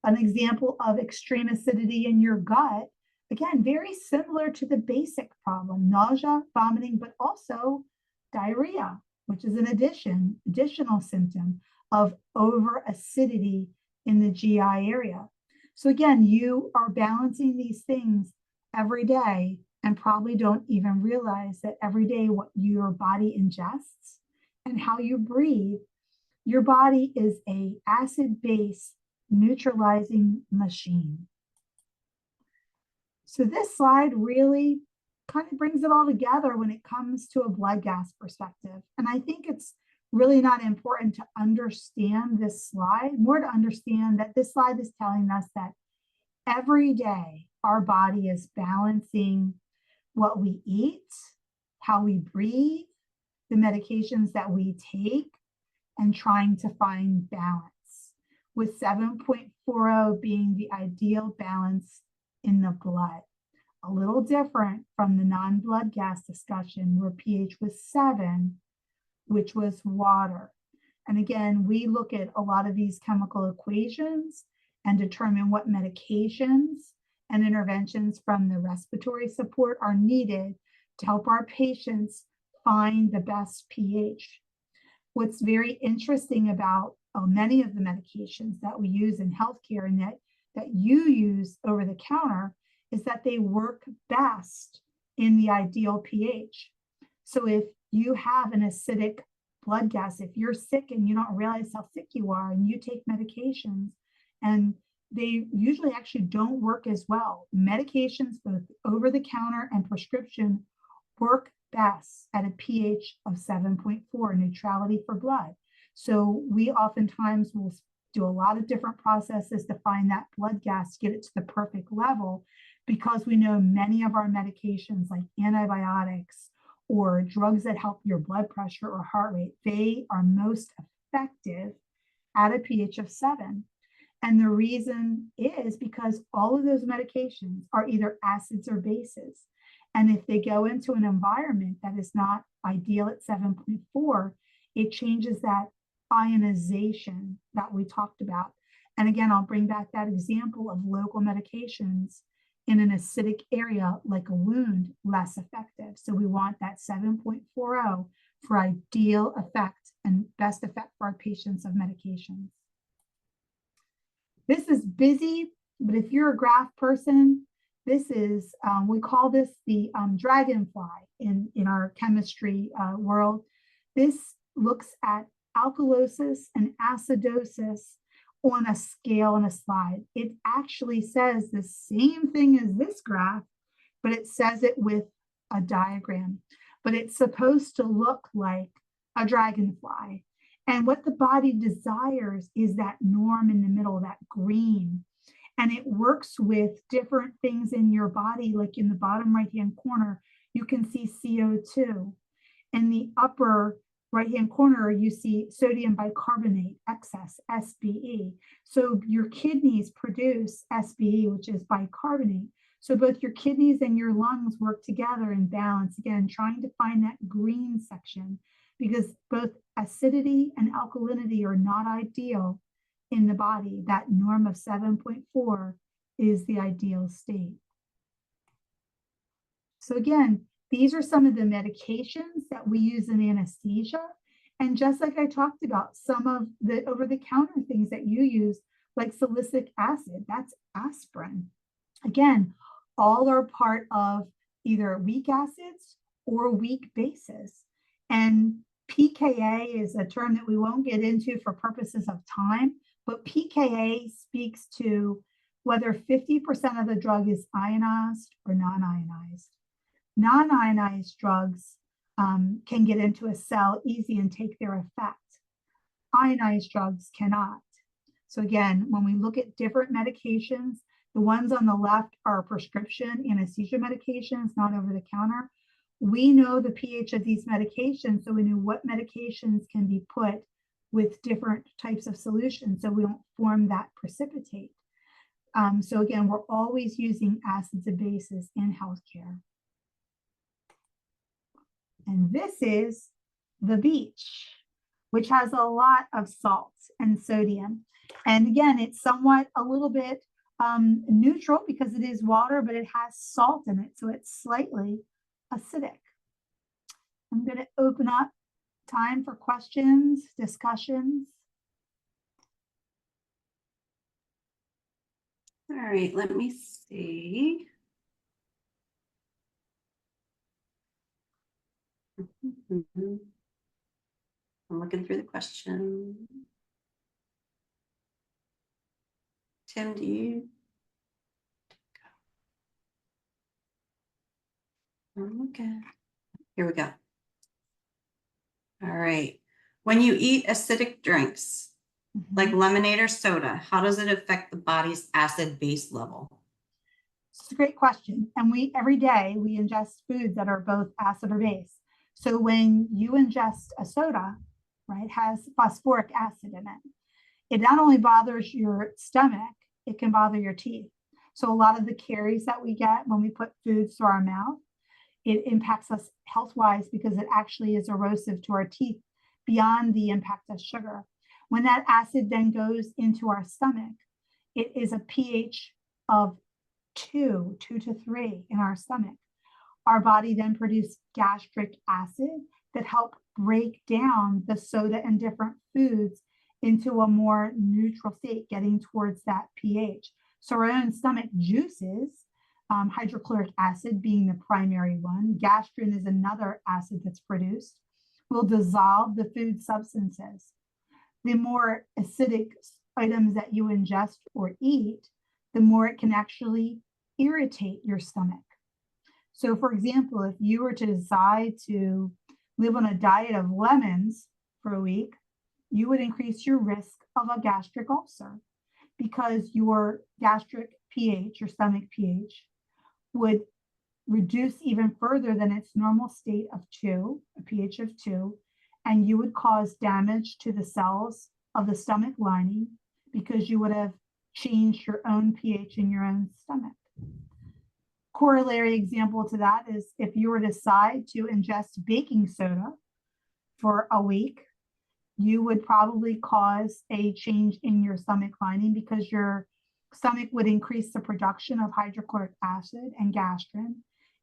An example of extreme acidity in your gut, again, very similar to the basic problem, nausea, vomiting, but also diarrhea, which is an additional symptom of over acidity in the GI area. So again, you are balancing these things every day and probably don't even realize that every day what your body ingests and how you breathe, your body is a acid-base neutralizing machine. So this slide really kind of brings it all together when it comes to a blood gas perspective. And I think it's really not important to understand this slide, more to understand that this slide is telling us that every day our body is balancing what we eat, how we breathe, the medications that we take, and trying to find balance, with 7.40 being the ideal balance in the blood. A little different from the non-blood gas discussion where pH was 7, which was water. And again, we look at a lot of these chemical equations and determine what medications and interventions from the respiratory support are needed to help our patients find the best pH. What's very interesting about many of the medications that we use in healthcare and that you use over the counter is that they work best in the ideal pH. So if you have an acidic blood gas, if you're sick and you don't realize how sick you are and you take medications and they usually actually don't work as well. Medications, both over the counter and prescription, work best at a pH of 7.4, neutrality for blood. So we oftentimes will do a lot of different processes to find that blood gas, get it to the perfect level, because we know many of our medications like antibiotics or drugs that help your blood pressure or heart rate, they are most effective at a pH of 7. And the reason is because all of those medications are either acids or bases. And if they go into an environment that is not ideal at 7.4, it changes that ionization that we talked about. And again, I'll bring back that example of local medications in an acidic area like a wound, less effective. So we want that 7.40 for ideal effect and best effect for our patients of medications. This is busy, but if you're a graph person, this is, we call this the dragonfly in our chemistry world. This looks at alkalosis and acidosis on a scale and a slide. It actually says the same thing as this graph, but it says it with a diagram. But it's supposed to look like a dragonfly. And what the body desires is that norm in the middle, that green. And it works with different things in your body, like in the bottom right-hand corner, you can see CO2. In the upper right-hand corner, you see sodium bicarbonate, excess, SBE. So your kidneys produce SBE, which is bicarbonate. So both your kidneys and your lungs work together in balance, again, trying to find that green section, because both acidity and alkalinity are not ideal in the body. That norm of 7.4 is the ideal state. So again, these are some of the medications that we use in anesthesia. And just like I talked about, some of the over-the-counter things that you use, like salicylic acid, that's aspirin. Again, all are part of either weak acids or weak bases. And pKa is a term that we won't get into for purposes of time, but pKa speaks to whether 50% of the drug is ionized or non-ionized. Non-ionized drugs can get into a cell easy and take their effect. Ionized drugs cannot. So again, when we look at different medications, the ones on the left are prescription anesthesia medications, not over the counter. We know the pH of these medications, so we know what medications can be put with different types of solutions, so we don't form that precipitate. So again, we're always using acids and bases in healthcare. And this is the beach, which has a lot of salt and sodium. And again, it's somewhat a little bit neutral because it is water, but it has salt in it, so it's slightly acidic. I'm going to open up time for questions, discussions. All right, let me see. I'm looking through the question. Tim, do you? Okay, here we go. All right. When you eat acidic drinks, like lemonade or soda, how does it affect the body's acid base level? It's a great question. And every day we ingest foods that are both acid or base. So when you ingest a soda, right, has phosphoric acid in it, it not only bothers your stomach, it can bother your teeth. So a lot of the caries that we get when we put foods through our mouth, it impacts us health-wise because it actually is erosive to our teeth beyond the impact of sugar. When that acid then goes into our stomach, it is a pH of 2 to 3 in our stomach. Our body then produces gastric acid that help break down the soda and different foods into a more neutral state, getting towards that pH. So our own stomach juices, hydrochloric acid being the primary one, gastrin is another acid that's produced, will dissolve the food substances. The more acidic items that you ingest or eat, the more it can actually irritate your stomach. So for example, if you were to decide to live on a diet of lemons for a week, you would increase your risk of a gastric ulcer because your gastric pH, your stomach pH, would reduce even further than its normal state of 2, a pH of 2, and you would cause damage to the cells of the stomach lining because you would have changed your own pH in your own stomach. Corollary example to that is if you were to decide to ingest baking soda for a week, you would probably cause a change in your stomach lining because your stomach would increase the production of hydrochloric acid and gastrin,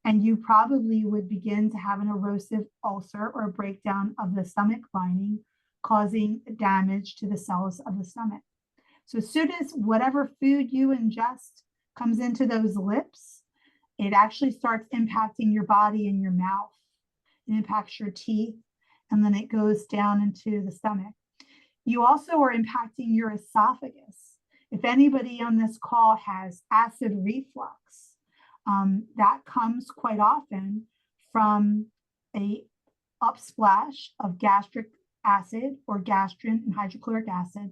and you probably would begin to have an erosive ulcer or breakdown of the stomach lining, causing damage to the cells of the stomach. So as soon as whatever food you ingest comes into those lips, it actually starts impacting your body and your mouth. It impacts your teeth, and then it goes down into the stomach. You also are impacting your esophagus. If anybody on this call has acid reflux, that comes quite often from a upsplash of gastric acid or gastrin and hydrochloric acid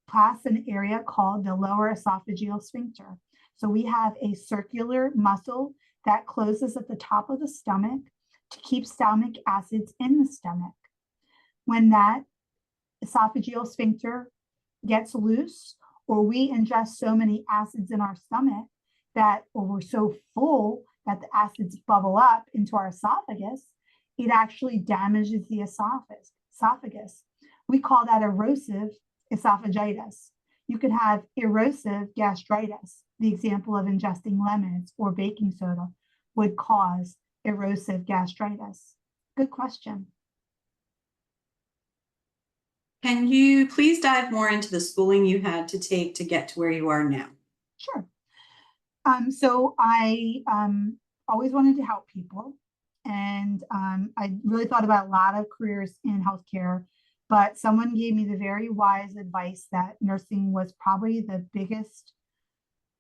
past an area called the lower esophageal sphincter. So we have a circular muscle that closes at the top of the stomach to keep stomach acids in the stomach. When that esophageal sphincter gets loose, or we ingest so many acids in our stomach that, or we're so full that the acids bubble up into our esophagus, it actually damages the esophagus. We call that erosive esophagitis. You could have erosive gastritis. The example of ingesting lemons or baking soda would cause erosive gastritis. Good question. Can you please dive more into the schooling you had to take to get to where you are now? Sure. So I always wanted to help people, and I really thought about a lot of careers in healthcare, but someone gave me the very wise advice that nursing was probably the biggest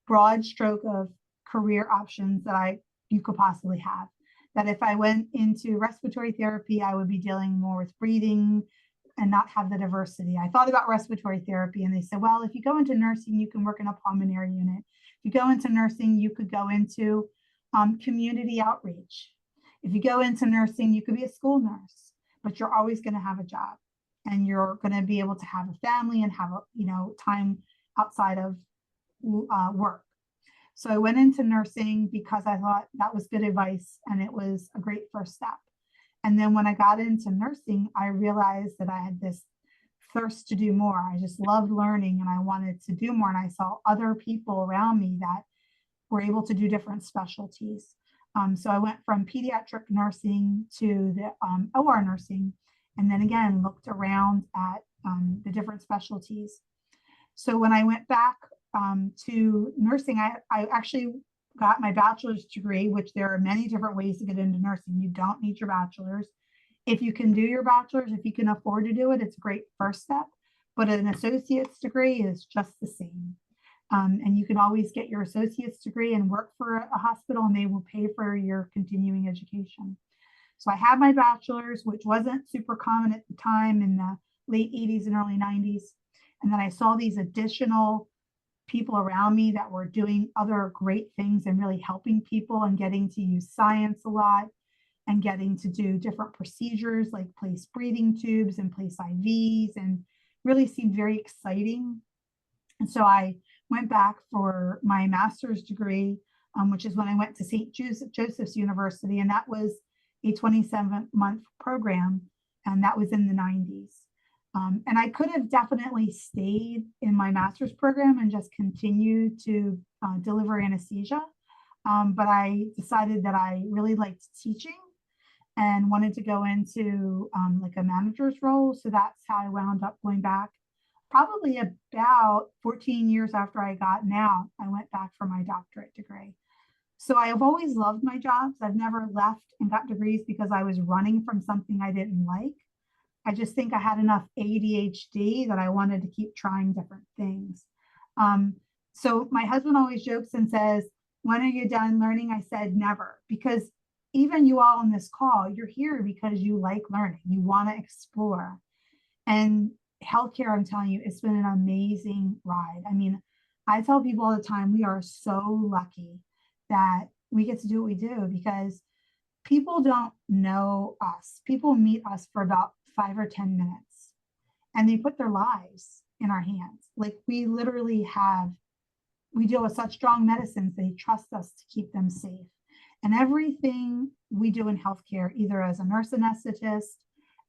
broad stroke of career options that you could possibly have. That if I went into respiratory therapy, I would be dealing more with breathing and not have the diversity. I thought about respiratory therapy, and they said, well, if you go into nursing, you can work in a pulmonary unit. If you go into nursing, you could go into community outreach. If you go into nursing, you could be a school nurse, but you're always going to have a job, and you're going to be able to have a family and have time outside of work. So I went into nursing because I thought that was good advice, and it was a great first step. And then when I got into nursing, I realized that I had this thirst to do more. I just loved learning, and I wanted to do more. And I saw other people around me that were able to do different specialties. So I went from pediatric nursing to the OR nursing, and then again, looked around at the different specialties. So when I went back to nursing, I actually got my bachelor's degree, which there are many different ways to get into nursing. You don't need your bachelor's. If you can do your bachelor's, if you can afford to do it, it's a great first step, but an associate's degree is just the same. And you can always get your associate's degree and work for a hospital, and they will pay for your continuing education. So I had my bachelor's, which wasn't super common at the time in the late 80s and early 90s. And then I saw these additional people around me that were doing other great things and really helping people and getting to use science a lot and getting to do different procedures like place breathing tubes and place IVs, and really seemed very exciting. And so I went back for my master's degree, which is when I went to St. Joseph's University, and that was a 27-month program, and that was in the 90s. And I could have definitely stayed in my master's program and just continued to deliver anesthesia. But I decided that I really liked teaching and wanted to go into like a manager's role. So that's how I wound up going back. Probably about 14 years after I got out, I went back for my doctorate degree. So I have always loved my jobs. I've never left and got degrees because I was running from something I didn't like. I just think I had enough ADHD that I wanted to keep trying different things. So my husband always jokes and says, when are you done learning? I said, never, because even you all on this call, you're here because you like learning. You want to explore. And healthcare, I'm telling you, it's been an amazing ride. I mean, I tell people all the time, we are so lucky that we get to do what we do, because people don't know us. People meet us for about 5 or 10 minutes and they put their lives in our hands. Like, we literally we deal with such strong medicines, they trust us to keep them safe. And everything we do in healthcare, either as a nurse anesthetist,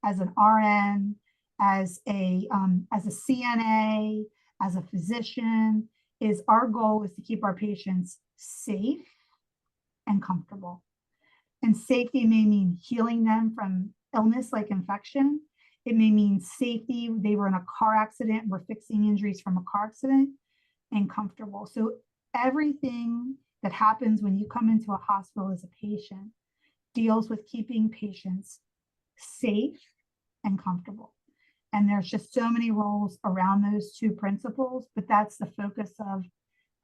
as an RN, as a CNA, as a physician, is our goal is to keep our patients safe and comfortable. And safety may mean healing them from illness like infection. It may mean safety. They were in a car accident, we're fixing injuries from a car accident, and comfortable. So everything that happens when you come into a hospital as a patient deals with keeping patients safe and comfortable. And there's just so many roles around those two principles, but that's the focus of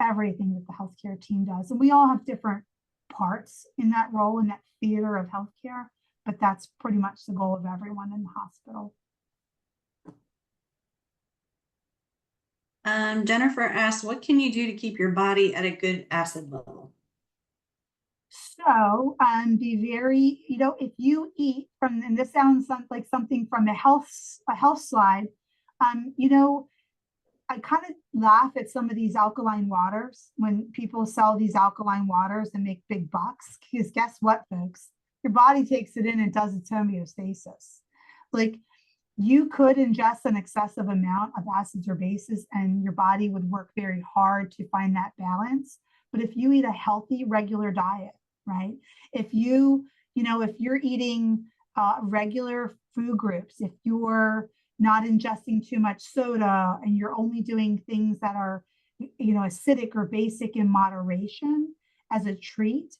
everything that the healthcare team does. And we all have different parts in that role, in that theater of healthcare, but that's pretty much the goal of everyone in the hospital. Jennifer asked, what can you do to keep your body at a good acid level? So be very, if you eat from, and this sounds like something from a health slide, I kind of laugh at some of these alkaline waters when people sell these alkaline waters and make big bucks, because guess what, folks? Your body takes it in and does its homeostasis. Like, you could ingest an excessive amount of acids or bases and your body would work very hard to find that balance. But if you eat a healthy, regular diet, right? If you're eating regular food groups, if you're not ingesting too much soda and you're only doing things that are, acidic or basic in moderation as a treat,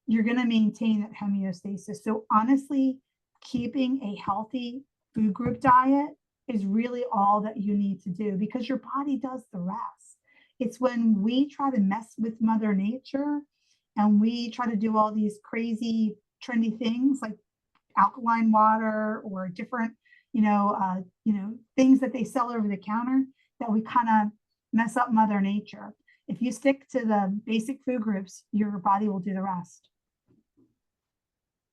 you're going to maintain that homeostasis. So honestly, keeping a healthy food group diet is really all that you need to do, because your body does the rest. It's when we try to mess with Mother Nature and we try to do all these crazy trendy things like alkaline water or different things that they sell over the counter, that we kind of mess up Mother Nature. If you stick to the basic food groups, your body will do the rest.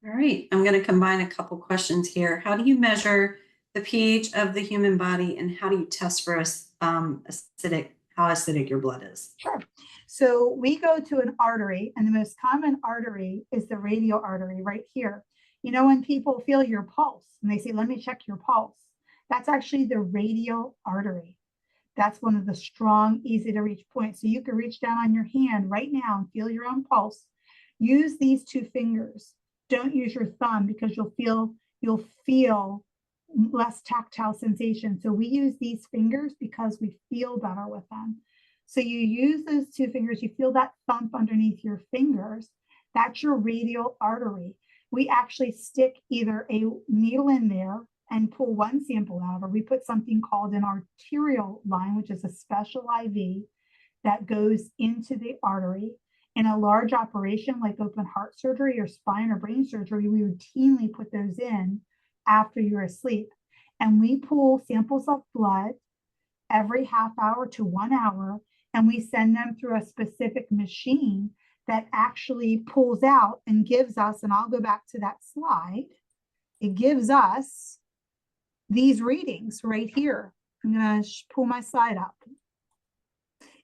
All right, I'm going to combine a couple questions here. How do you measure the pH of the human body, and how do you test for how acidic your blood is? Sure. So we go to an artery, and the most common artery is the radial artery right here. When people feel your pulse and they say, let me check your pulse, that's actually the radial artery. That's one of the strong, easy to reach points. So you can reach down on your hand right now and feel your own pulse. Use these 2 fingers. Don't use your thumb, because you'll feel less tactile sensation. So we use these fingers because we feel better with them. So you use those 2 fingers, you feel that thump underneath your fingers. That's your radial artery. We actually stick either a needle in there and pull one sample out, or we put something called an arterial line, which is a special IV that goes into the artery. In a large operation like open heart surgery or spine or brain surgery, we routinely put those in after you're asleep. And we pull samples of blood every half hour to 1 hour, and we send them through a specific machine that actually pulls out and gives us, and I'll go back to that slide, it gives us these readings right here. I'm going to pull my slide up.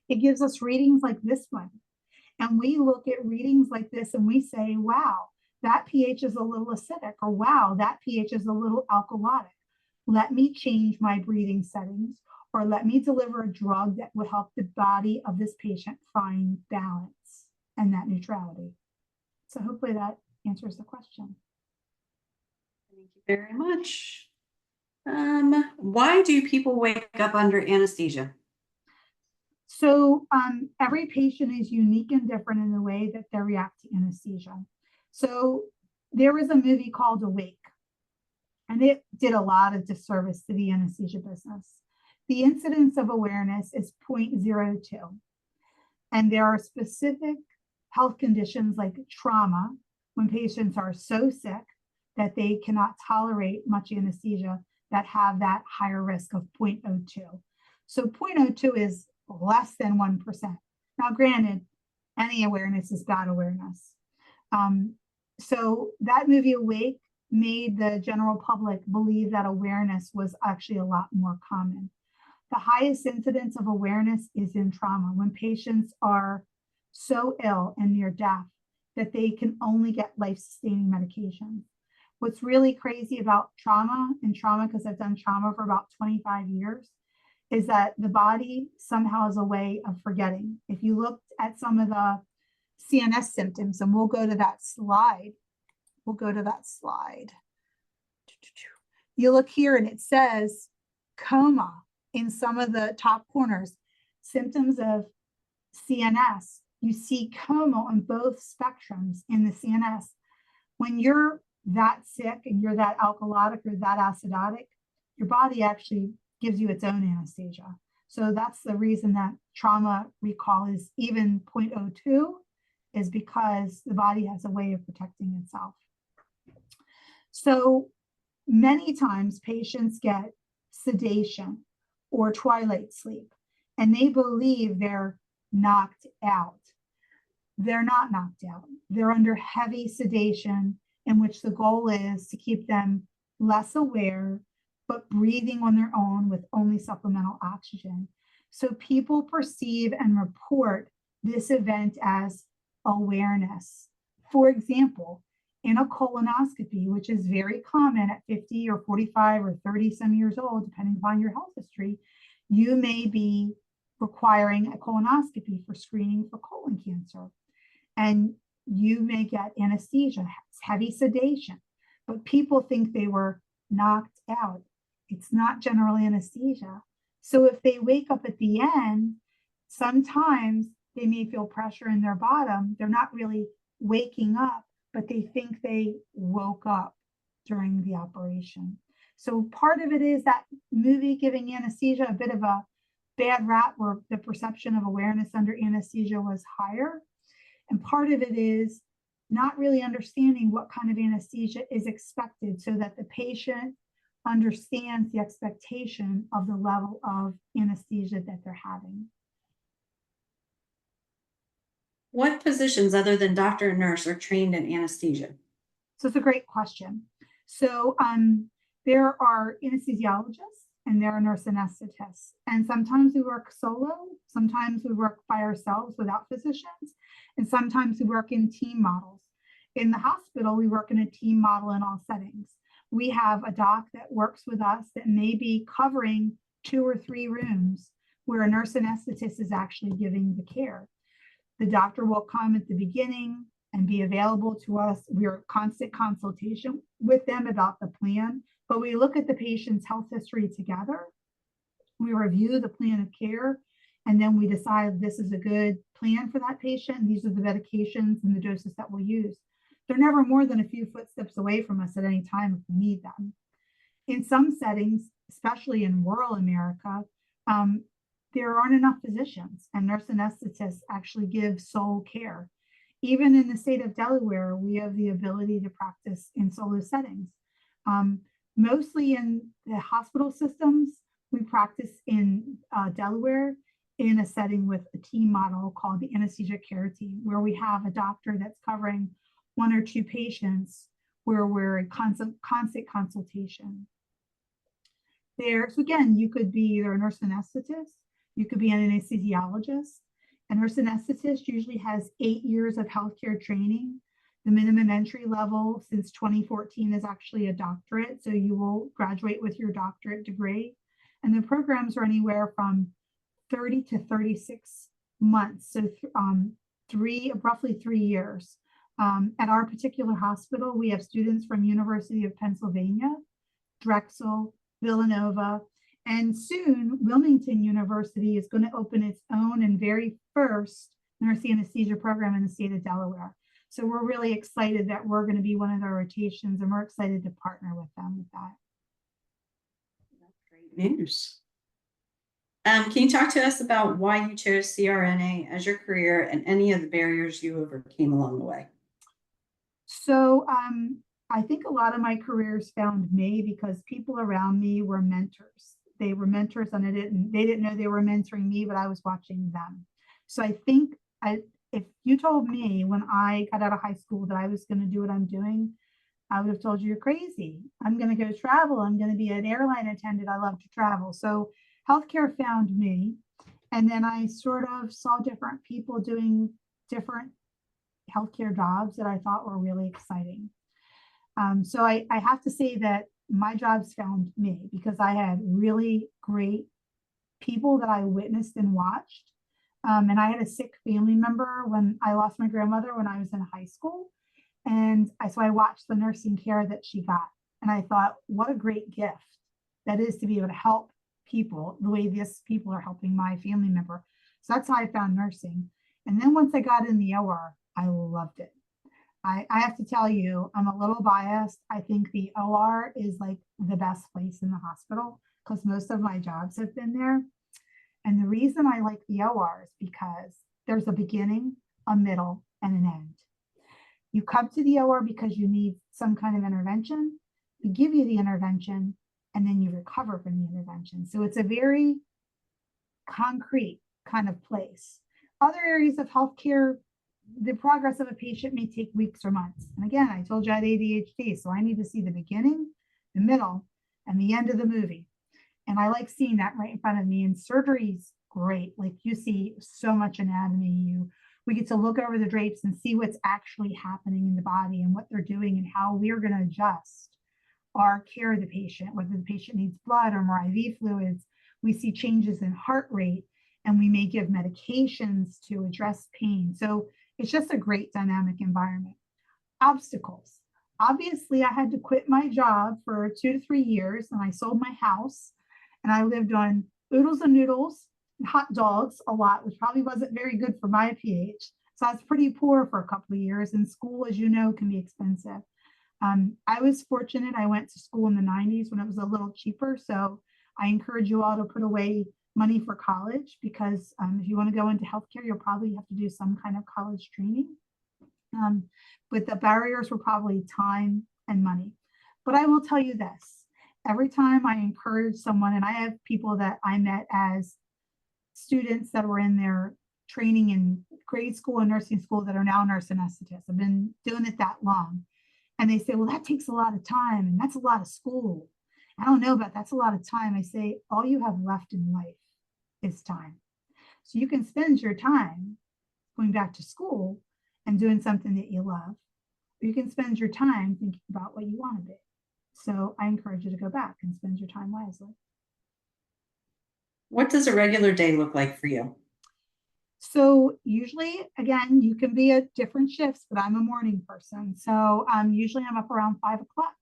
It gives us readings like this one. And we look at readings like this and we say, wow, that pH is a little acidic, or wow, that pH is a little alkalotic. Let me change my breathing settings, or let me deliver a drug that would help the body of this patient find balance and that neutrality. So hopefully that answers the question. Thank you very much. Why do people wake up under anesthesia? So every patient is unique and different in the way that they react to anesthesia. So there was a movie called Awake, and it did a lot of disservice to the anesthesia business. The incidence of awareness is 0.02. And there are specific health conditions like trauma, when patients are so sick that they cannot tolerate much anesthesia, that have that higher risk of 0.02. So 0.02 is less than 1%. Now, granted, any awareness is bad awareness. So that movie Awake made the general public believe that awareness was actually a lot more common. The highest incidence of awareness is in trauma, when patients are so ill and near death that they can only get life-sustaining medications. What's really crazy about trauma, because I've done trauma for about 25 years, is that the body somehow has a way of forgetting. If you looked at some of the CNS symptoms, and we'll go to that slide. You look here and it says coma in some of the top corners, symptoms of CNS. You see coma on both spectrums in the CNS. When you're that sick and you're that alkalotic or that acidotic, your body actually gives you its own anesthesia. So that's the reason that trauma recall is even 0.02, is because the body has a way of protecting itself. So many times patients get sedation or twilight sleep, and they believe they're knocked out. They're not knocked out. They're under heavy sedation, in which the goal is to keep them less aware, but breathing on their own with only supplemental oxygen. So people perceive and report this event as awareness. For example, in a colonoscopy, which is very common at 50 or 45 or 30 some years old, depending upon your health history, you may be requiring a colonoscopy for screening for colon cancer. And you may get anesthesia, heavy sedation, but people think they were knocked out. It's not general anesthesia. So if they wake up at the end, sometimes they may feel pressure in their bottom. They're not really waking up, but they think they woke up during the operation. So part of it is that movie giving anesthesia a bit of a bad rap, where the perception of awareness under anesthesia was higher. And part of it is not really understanding what kind of anesthesia is expected, so that the patient understands the expectation of the level of anesthesia that they're having. What positions other than doctor and nurse are trained in anesthesia? So it's a great question. So there are anesthesiologists and there are nurse anesthetists. And sometimes we work solo, sometimes we work by ourselves without physicians, and sometimes we work in team models. In the hospital, we work in a team model in all settings. We have a doc that works with us that may be covering 2 or 3 rooms where a nurse anesthetist is actually giving the care. The doctor will come at the beginning and be available to us. We're in constant consultation with them about the plan, but we look at the patient's health history together. We review the plan of care, and then we decide this is a good plan for that patient, and these are the medications and the doses that we'll use. They're never more than a few footsteps away from us at any time if we need them. In some settings, especially in rural America, there aren't enough physicians, and nurse anesthetists actually give sole care. Even in the state of Delaware, we have the ability to practice in solo settings. Mostly in the hospital systems, we practice in Delaware in a setting with a team model called the anesthesia care team, where we have a doctor that's covering 1 or 2 patients, where we're in constant consultation. So again, you could be either a nurse anesthetist, you could be an anesthesiologist. A nurse anesthetist usually has 8 years of healthcare training. The minimum entry level since 2014 is actually a doctorate, so you will graduate with your doctorate degree. And the programs are anywhere from 30 to 36 months, so roughly 3 years. At our particular hospital, we have students from University of Pennsylvania, Drexel, Villanova, and soon Wilmington University is going to open its own and very first nurse anesthesia program in the state of Delaware. So we're really excited that we're going to be one of their rotations, and we're excited to partner with them with that. That's great news. Can you talk to us about why you chose CRNA as your career and any of the barriers you overcame along the way? So I think a lot of my careers found me because people around me were mentors. They were mentors and they didn't know they were mentoring me, but I was watching them. So I think if you told me when I got out of high school that I was going to do what I'm doing, I would have told you you're crazy. I'm going to go travel. I'm going to be an airline attendant. I love to travel. So healthcare found me. And then I sort of saw different people doing different healthcare jobs that I thought were really exciting. So I have to say that my jobs found me because I had really great people that I witnessed and watched. And I had a sick family member when I lost my grandmother when I was in high school. And so I watched the nursing care that she got. And I thought, what a great gift that is to be able to help people the way these people are helping my family member. So that's how I found nursing. And then once I got in the OR, I loved it. I have to tell you, I'm a little biased. I think the OR is like the best place in the hospital because most of my jobs have been there. And the reason I like the OR is because there's a beginning, a middle, and an end. You come to the OR because you need some kind of intervention. We give you the intervention, and then you recover from the intervention. So it's a very concrete kind of place. Other areas of healthcare, the progress of a patient may take weeks or months. And again, I told you I had ADHD, so I need to see the beginning, the middle, and the end of the movie. And I like seeing that right in front of me. And surgery's great. Like you see so much anatomy. We get to look over the drapes and see what's actually happening in the body and what they're doing and how we're going to adjust our care of the patient, whether the patient needs blood or more IV fluids. We see changes in heart rate, and we may give medications to address pain. So it's just a great dynamic environment. Obstacles. Obviously, I had to quit my job for 2 to 3 years, and I sold my house, and I lived on oodles and noodles and hot dogs a lot, which probably wasn't very good for my pH. So I was pretty poor for a couple of years, and school, as you know, can be expensive. I was fortunate. I went to school in the 90s when it was a little cheaper. So I encourage you all to put away money for college because if you want to go into healthcare, you'll probably have to do some kind of college training. But the barriers were probably time and money. But I will tell you this, every time I encourage someone, and I have people that I met as students that were in their training in grade school and nursing school that are now nurse anesthetists. I've been doing it that long. And they say, well, that takes a lot of time and that's a lot of school. I don't know, but that's a lot of time. I say, all you have left in life is time. So you can spend your time going back to school and doing something that you love. Or you can spend your time thinking about what you want to be. So I encourage you to go back and spend your time wisely. What does a regular day look like for you? So usually, again, you can be at different shifts, but I'm a morning person. So usually I'm up around 5 o'clock.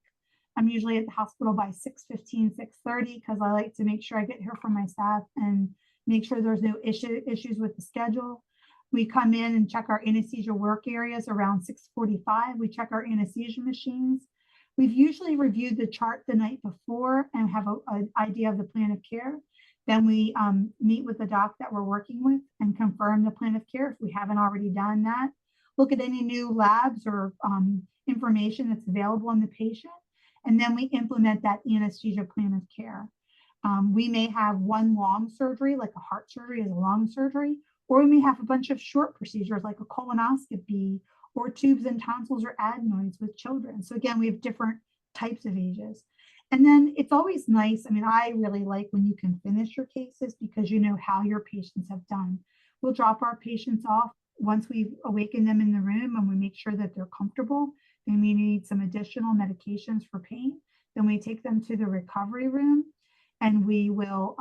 I'm usually at the hospital by 6:15, 6:30, because I like to make sure I get here from my staff and make sure there's no issues with the schedule. We come in and check our anesthesia work areas around 6:45. We check our anesthesia machines. We've usually reviewed the chart the night before and have an idea of the plan of care. Then we meet with the doc that we're working with and confirm the plan of care if we haven't already done that. Look at any new labs or information that's available on the patient. And then we implement that anesthesia plan of care. We may have one long surgery, like a heart surgery is a long surgery, or we may have a bunch of short procedures like a colonoscopy or tubes and tonsils or adenoids with children. So again, we have different types of ages. And then it's always nice. I mean, I really like when you can finish your cases because you know how your patients have done. We'll drop our patients off once we've awakened them in the room and we make sure that they're comfortable. They may need some additional medications for pain. Then we take them to the recovery room and we will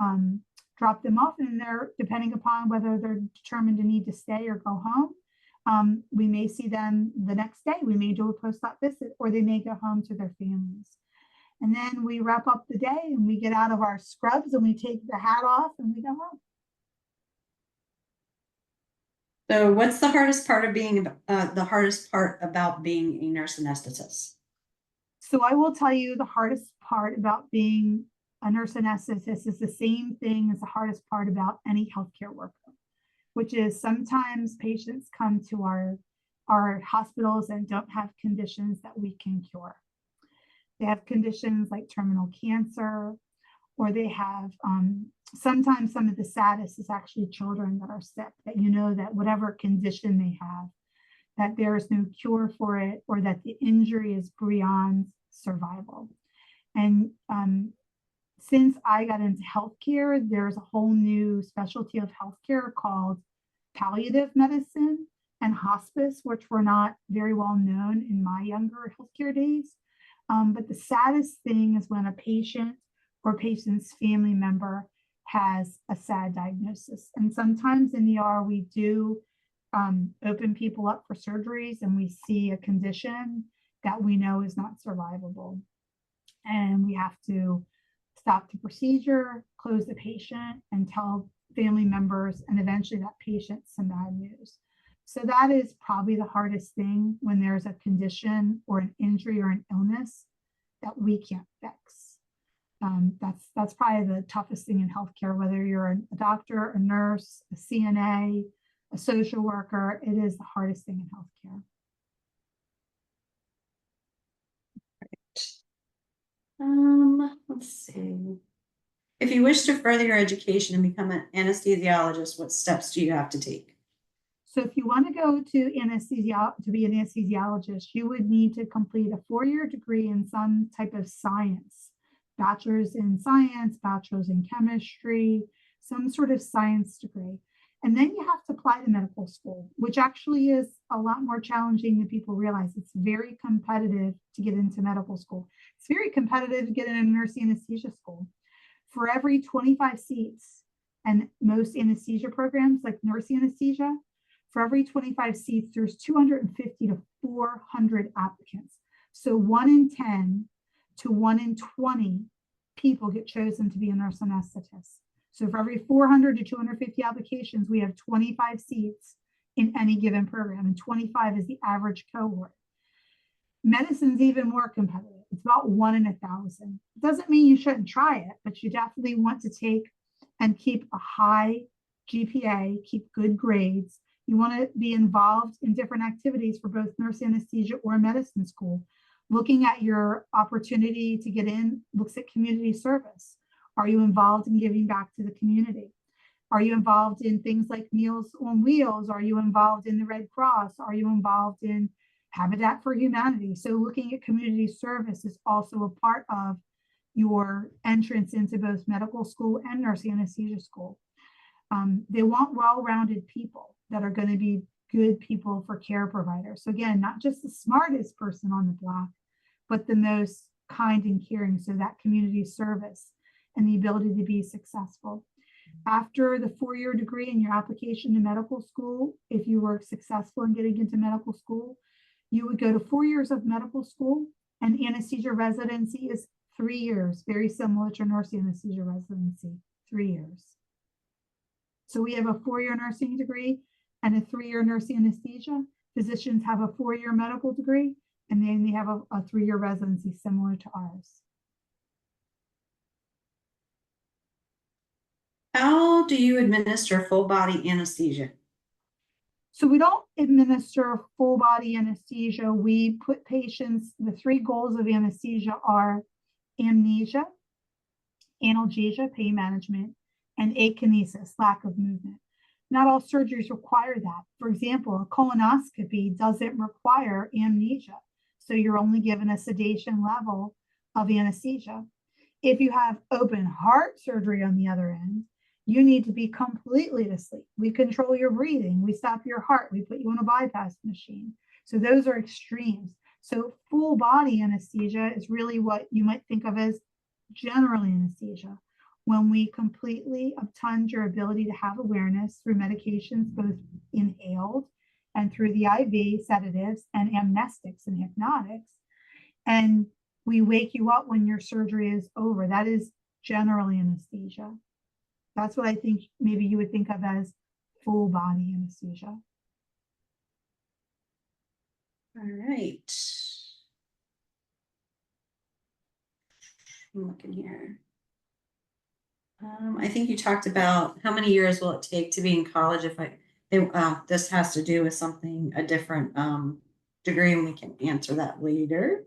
drop them off. And they're, depending upon whether they're determined to need to stay or go home, we may see them the next day. We may do a post-op visit or they may go home to their families. And then we wrap up the day and we get out of our scrubs and we take the hat off and we go home. So what's the hardest part of being about being a nurse anesthetist? So I will tell you the hardest part about being a nurse anesthetist is the same thing as the hardest part about any healthcare worker, which is sometimes patients come to our hospitals and don't have conditions that we can cure. They have conditions like terminal cancer, or they have, sometimes some of the saddest is actually children that are sick, that you know that whatever condition they have, that there is no cure for it, or that the injury is beyond survival. And since I got into healthcare, there's a whole new specialty of healthcare called palliative medicine and hospice, which were not very well known in my younger healthcare days. But the saddest thing is when a patient or patient's family member has a sad diagnosis. And sometimes in the ER, we do open people up for surgeries, and we see a condition that we know is not survivable. And we have to stop the procedure, close the patient, and tell family members and eventually that patient some bad news. So that is probably the hardest thing when there's a condition or an injury or an illness that we can't fix. That's probably the toughest thing in healthcare, whether you're a doctor, a nurse, a CNA, a social worker, it is the hardest thing in healthcare. Let's see. If you wish to further your education and become an anesthesiologist, what steps do you have to take? So if you want to go to anesthesia to be an anesthesiologist, you would need to complete a 4-year degree in some type of science, bachelor's in science, bachelor's in chemistry, some sort of science degree. And then you have to apply to medical school, which actually is a lot more challenging than people realize. It's very competitive to get into medical school. It's very competitive to get in a nurse anesthesia school. For every 25 seats, and most anesthesia programs like nurse anesthesia, for every 25 seats, there's 250 to 400 applicants. So 1 in 10 to 1 in 20 people get chosen to be a nurse anesthetist. So for every 400 to 250 applications, we have 25 seats in any given program, and 25 is the average cohort. Medicine's even more competitive. It's about 1 in 1,000. It doesn't mean you shouldn't try it, but you definitely want to take and keep a high GPA, keep good grades. You want to be involved in different activities for both nurse anesthesia or medicine school. Looking at your opportunity to get in, looks at community service. Are you involved in giving back to the community? Are you involved in things like Meals on Wheels? Are you involved in the Red Cross? Are you involved in Habitat for Humanity? So looking at community service is also a part of your entrance into both medical school and nurse anesthesia school. They want well-rounded people that are going to be good people for care providers. So again, not just the smartest person on the block, but the most kind and caring. So that community service and the ability to be successful. After the 4-year degree in your application to medical school, if you were successful in getting into medical school, you would go to 4 years of medical school, and anesthesia residency is 3 years, very similar to nurse anesthesia residency, 3 years. So we have a 4-year nursing degree and a 3-year nurse anesthesia. Physicians have a 4-year medical degree, and then they have a 3-year residency similar to ours. How do you administer full body anesthesia? So we don't administer full body anesthesia. We put patients, the 3 goals of anesthesia are amnesia, analgesia, pain management, and akinesis, lack of movement. Not all surgeries require that. For example, a colonoscopy doesn't require amnesia. So you're only given a sedation level of anesthesia. If you have open heart surgery on the other end, you need to be completely asleep. We control your breathing. We stop your heart. We put you on a bypass machine. So those are extremes. So full body anesthesia is really what you might think of as general anesthesia, when we completely obtund your ability to have awareness through medications, both inhaled and through the IV sedatives and amnestics and hypnotics. And we wake you up when your surgery is over. That is general anesthesia. That's what I think maybe you would think of as full body anesthesia. All right. I'm looking here. I think you talked about how many years will it take to be in college if this has to do with something, a different degree, and we can answer that later.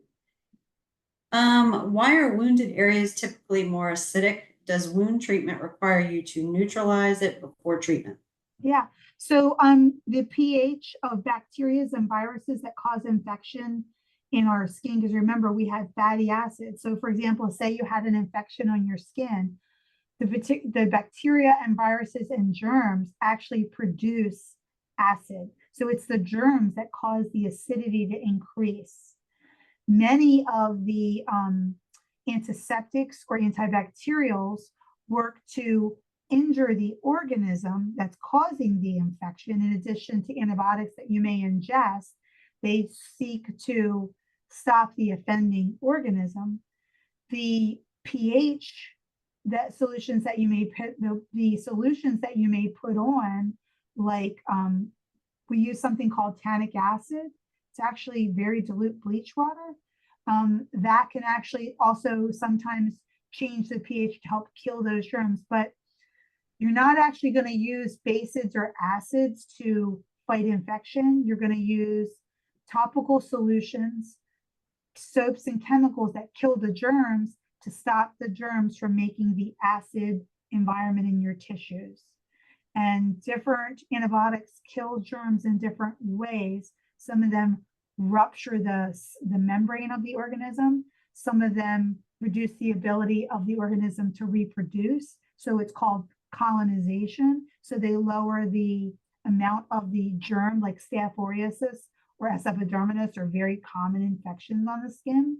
Why are wounded areas typically more acidic? Does wound treatment require you to neutralize it before treatment? Yeah, so the pH of bacteria and viruses that cause infection in our skin, because remember we have fatty acids. So for example, say you had an infection on your skin, the bacteria and viruses and germs actually produce acid. So it's the germs that cause the acidity to increase. Many of the antiseptics or antibacterials work to injure the organism that's causing the infection. In addition to antibiotics that you may ingest, they seek to stop the offending organism. The pH that solutions that you may put, the solutions that you may put on, like we use something called tannic acid. It's actually very dilute bleach water. That can actually also sometimes change the pH to help kill those germs, but you're not actually going to use bases or acids to fight infection. You're going to use topical solutions, soaps and chemicals that kill the germs to stop the germs from making the acid environment in your tissues. And different antibiotics kill germs in different ways. Some of them rupture the membrane of the organism. Some of them reduce the ability of the organism to reproduce. So it's called colonization. So they lower the amount of the germ, like Staph aureus or S. epidermidis are very common infections on the skin.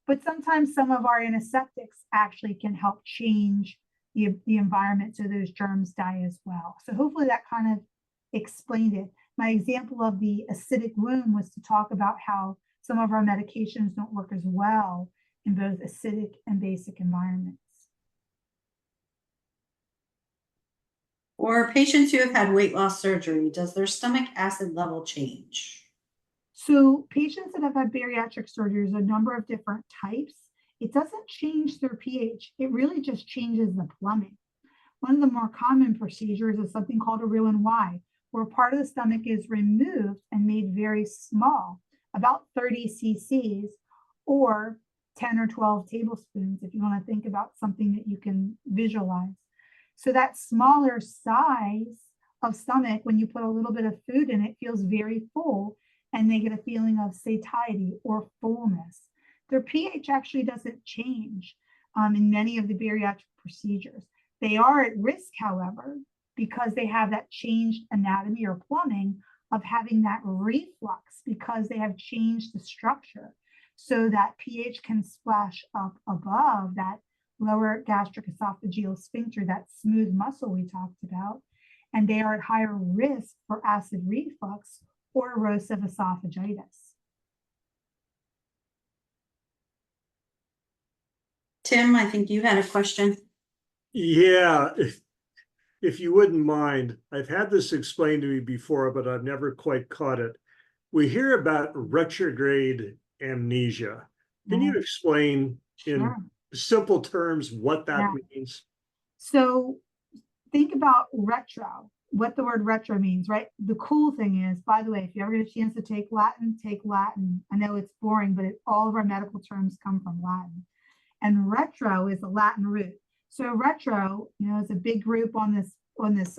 But sometimes some of our antiseptics actually can help change the environment so those germs die as well. So hopefully that kind of explained it. My example of the acidic wound was to talk about how some of our medications don't work as well in both acidic and basic environments. For patients who have had weight loss surgery, does their stomach acid level change? So patients that have had bariatric surgery, there's a number of different types. It doesn't change their pH. It really just changes the plumbing. One of the more common procedures is something called a Roux-en-Y, where part of the stomach is removed and made very small, about 30 cc's or 10 or 12 tablespoons, if you want to think about something that you can visualize. So that smaller size of stomach, when you put a little bit of food in it, feels very full, and they get a feeling of satiety or fullness. Their pH actually doesn't change in many of the bariatric procedures. They are at risk, however, because they have that changed anatomy or plumbing of having that reflux because they have changed the structure. So that pH can splash up above that lower gastric esophageal sphincter, that smooth muscle we talked about, and they are at higher risk for acid reflux or erosive esophagitis. Tim, I think you had a question. Yeah, if you wouldn't mind, I've had this explained to me before, but I've never quite caught it. We hear about retrograde amnesia. Can you explain in simple terms what that means? So think about retro, what the word retro means, right? The cool thing is, by the way, if you ever get a chance to take Latin, take Latin. I know it's boring, but all of our medical terms come from Latin. And retro is a Latin root. So retro, is a big group on this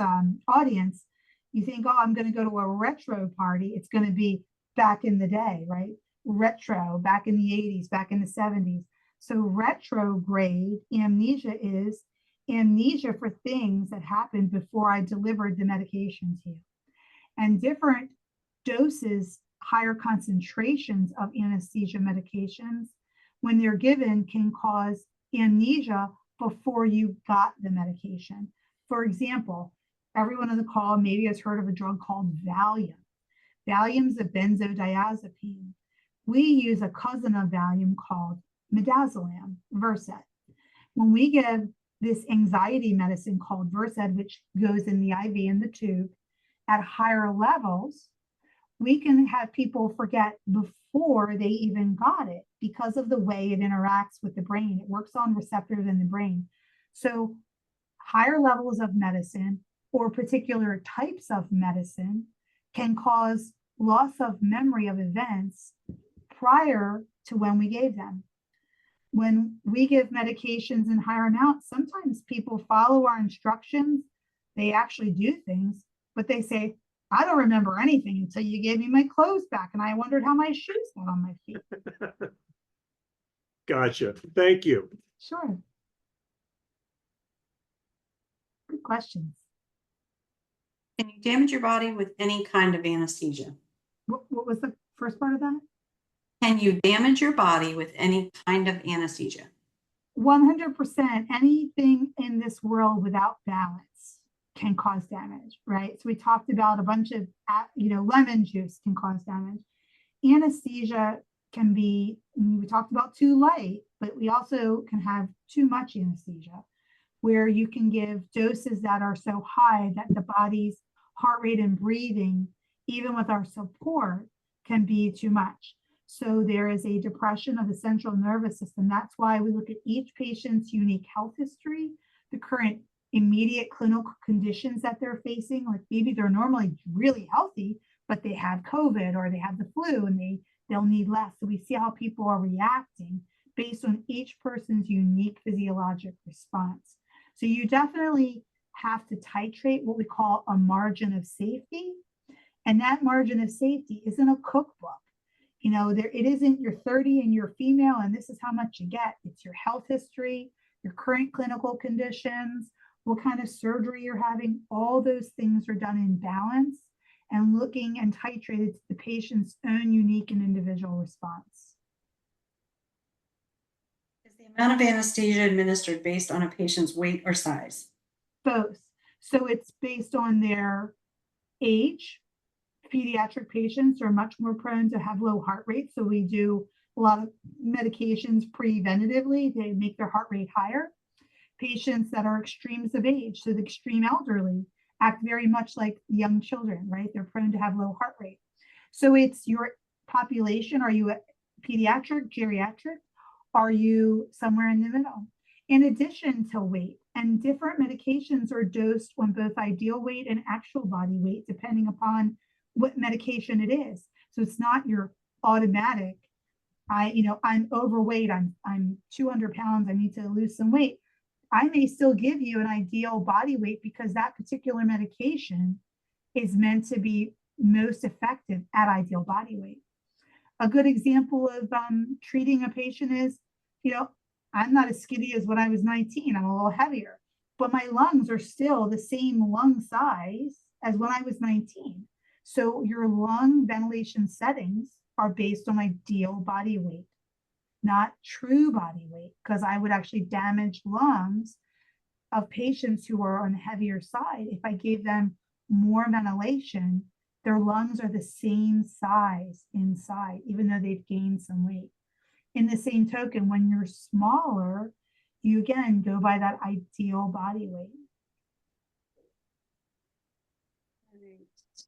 audience. You think, oh, I'm going to go to a retro party. It's going to be back in the day, right? Retro, back in the 80s, back in the 70s. So retrograde amnesia is amnesia for things that happened before I delivered the medication to you. And different doses, higher concentrations of anesthesia medications, when they're given, can cause amnesia before you got the medication. For example, everyone on the call maybe has heard of a drug called Valium. Valium's a benzodiazepine. We use a cousin of Valium called midazolam, Versed. When we give this anxiety medicine called Versed, which goes in the IV in the tube, at higher levels, we can have people forget before they even got it because of the way it interacts with the brain. It works on receptors in the brain. So higher levels of medicine or particular types of medicine can cause loss of memory of events prior to when we gave them. When we give medications in higher amounts, sometimes people follow our instructions. They actually do things, but they say, I don't remember anything until you gave me my clothes back, and I wondered how my shoes got on my feet. Gotcha. Thank you. Sure. Good questions. Can you damage your body with any kind of anesthesia? What was the first part of that? Can you damage your body with any kind of anesthesia? 100%. Anything in this world without balance can cause damage, right? So we talked about a bunch of, lemon juice can cause damage. Anesthesia can be, we talked about too light, but we also can have too much anesthesia, where you can give doses that are so high that the body's heart rate and breathing, even with our support, can be too much. So there is a depression of the central nervous system. That's why we look at each patient's unique health history, the current immediate clinical conditions that they're facing. Like maybe they're normally really healthy, but they have COVID or they have the flu and they'll need less. So we see how people are reacting based on each person's unique physiologic response. So you definitely have to titrate what we call a margin of safety. And that margin of safety isn't a cookbook. It isn't you're 30 and you're female and this is how much you get. It's your health history, your current clinical conditions, what kind of surgery you're having. All those things are done in balance and looking and titrated to the patient's own unique and individual response. Is the amount of anesthesia administered based on a patient's weight or size? Both. So it's based on their age. Pediatric patients are much more prone to have low heart rate. So we do a lot of medications preventatively. They make their heart rate higher. Patients that are extremes of age, so the extreme elderly, act very much like young children, right? They're prone to have low heart rate. So it's your population. Are you a pediatric, geriatric? Are you somewhere in the middle? In addition to weight, and different medications are dosed on both ideal weight and actual body weight, depending upon what medication it is. So it's not your automatic, I'm overweight, I'm 200 pounds, I need to lose some weight. I may still give you an ideal body weight because that particular medication is meant to be most effective at ideal body weight. A good example of treating a patient is, I'm not as skinny as when I was 19, I'm a little heavier, but my lungs are still the same lung size as when I was 19. So your lung ventilation settings are based on ideal body weight, not true body weight, because I would actually damage lungs of patients who are on the heavier side. If I gave them more ventilation, their lungs are the same size inside, even though they've gained some weight. In the same token, when you're smaller, you again go by that ideal body weight.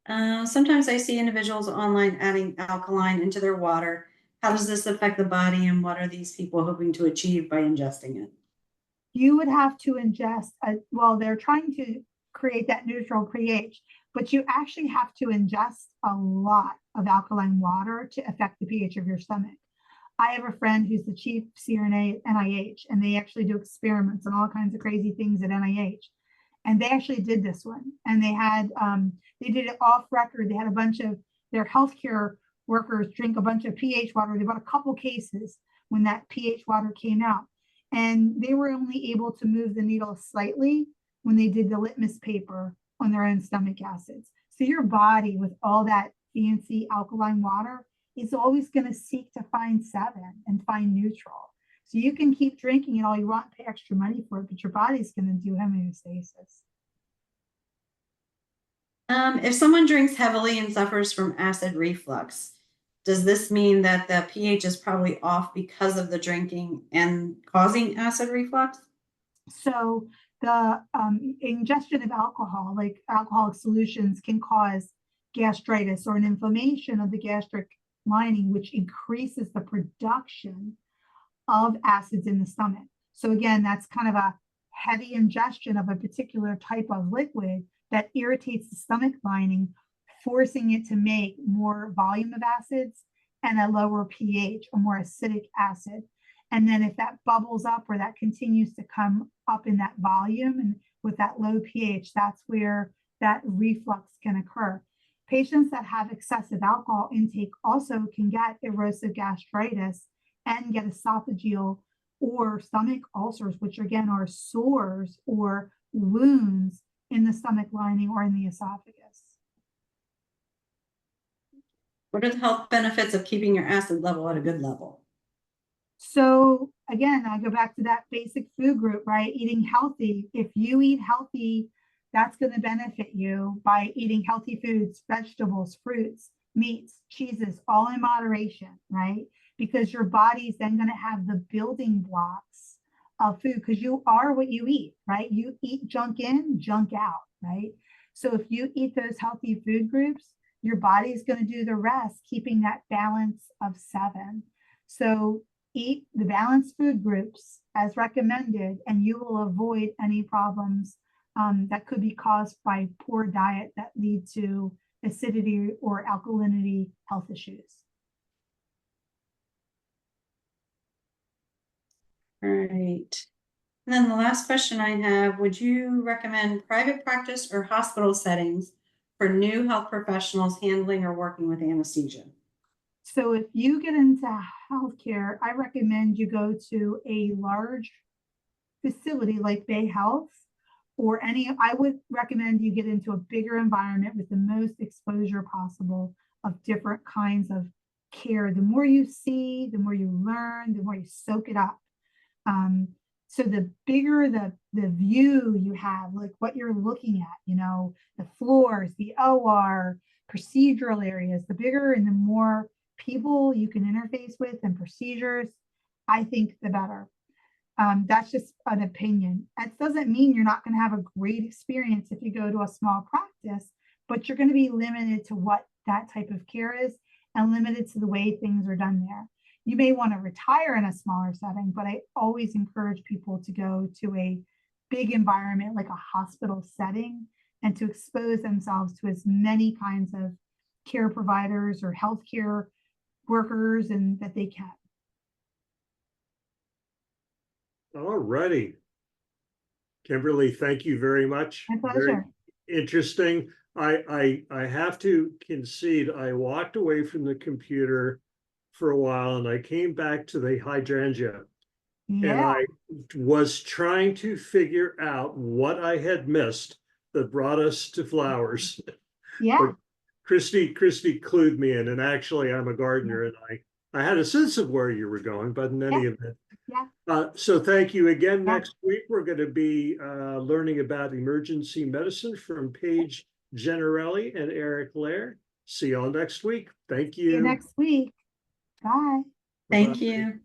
Sometimes I see individuals online adding alkaline into their water. How does this affect the body and what are these people hoping to achieve by ingesting it? You would have to ingest, they're trying to create that neutral pH, but you actually have to ingest a lot of alkaline water to affect the pH of your stomach. I have a friend who's the chief CRNA at NIH, and they actually do experiments and all kinds of crazy things at NIH. And they actually did this one, and they did it off record. They had a bunch of their healthcare workers drink a bunch of pH water. They bought a couple cases when that pH water came out, and they were only able to move the needle slightly when they did the litmus paper on their own stomach acids. So your body, with all that fancy alkaline water, is always going to seek to find 7 and find neutral. So you can keep drinking it all you want, pay extra money for it, but your body's going to do homeostasis. If someone drinks heavily and suffers from acid reflux, does this mean that the pH is probably off because of the drinking and causing acid reflux? So the ingestion of alcohol, like alcoholic solutions, can cause gastritis or an inflammation of the gastric lining, which increases the production of acids in the stomach. So again, that's kind of a heavy ingestion of a particular type of liquid that irritates the stomach lining, forcing it to make more volume of acids and a lower pH, a more acidic acid. And then if that bubbles up or that continues to come up in that volume and with that low pH, that's where that reflux can occur. Patients that have excessive alcohol intake also can get erosive gastritis and get esophageal or stomach ulcers, which again are sores or wounds in the stomach lining or in the esophagus. What are the health benefits of keeping your acid level at a good level? So again, I go back to that basic food group, right? Eating healthy. If you eat healthy, that's going to benefit you by eating healthy foods, vegetables, fruits, meats, cheeses, all in moderation, right? Because your body's then going to have the building blocks of food because you are what you eat, right? You eat junk in, junk out, right? So if you eat those healthy food groups, your body's going to do the rest, keeping that balance of 7. So eat the balanced food groups as recommended, and you will avoid any problems that could be caused by poor diet that lead to acidity or alkalinity health issues. All right. And then the last question I have, would you recommend private practice or hospital settings for new health professionals handling or working with anesthesia? So if you get into healthcare, I recommend you go to a large facility like Bay Health or I would recommend you get into a bigger environment with the most exposure possible of different kinds of care. The more you see, the more you learn, the more you soak it up. So the bigger the view you have, like what you're looking at, you know, the floors, the OR, procedural areas, the bigger and the more people you can interface with and procedures, I think the better. That's just an opinion. That doesn't mean you're not going to have a great experience if you go to a small practice, but you're going to be limited to what that type of care is and limited to the way things are done there. You may want to retire in a smaller setting, but I always encourage people to go to a big environment like a hospital setting and to expose themselves to as many kinds of care providers or healthcare workers and that they can. All righty. Kimberly, thank you very much. My pleasure. Very interesting. I have to concede, I walked away from the computer for a while and I came back to the hydrangea. Yeah. And I was trying to figure out what I had missed that brought us to flowers. Yeah. But Christy clued me in, and actually I'm a gardener and I had a sense of where you were going, but in any event. Yeah. So thank you again. Yeah. Next week, we're going to be learning about emergency medicine from Paige Generelli and Eric Lair. See you all next week. Thank you. See you next week. Bye. Thank Bye-bye. you.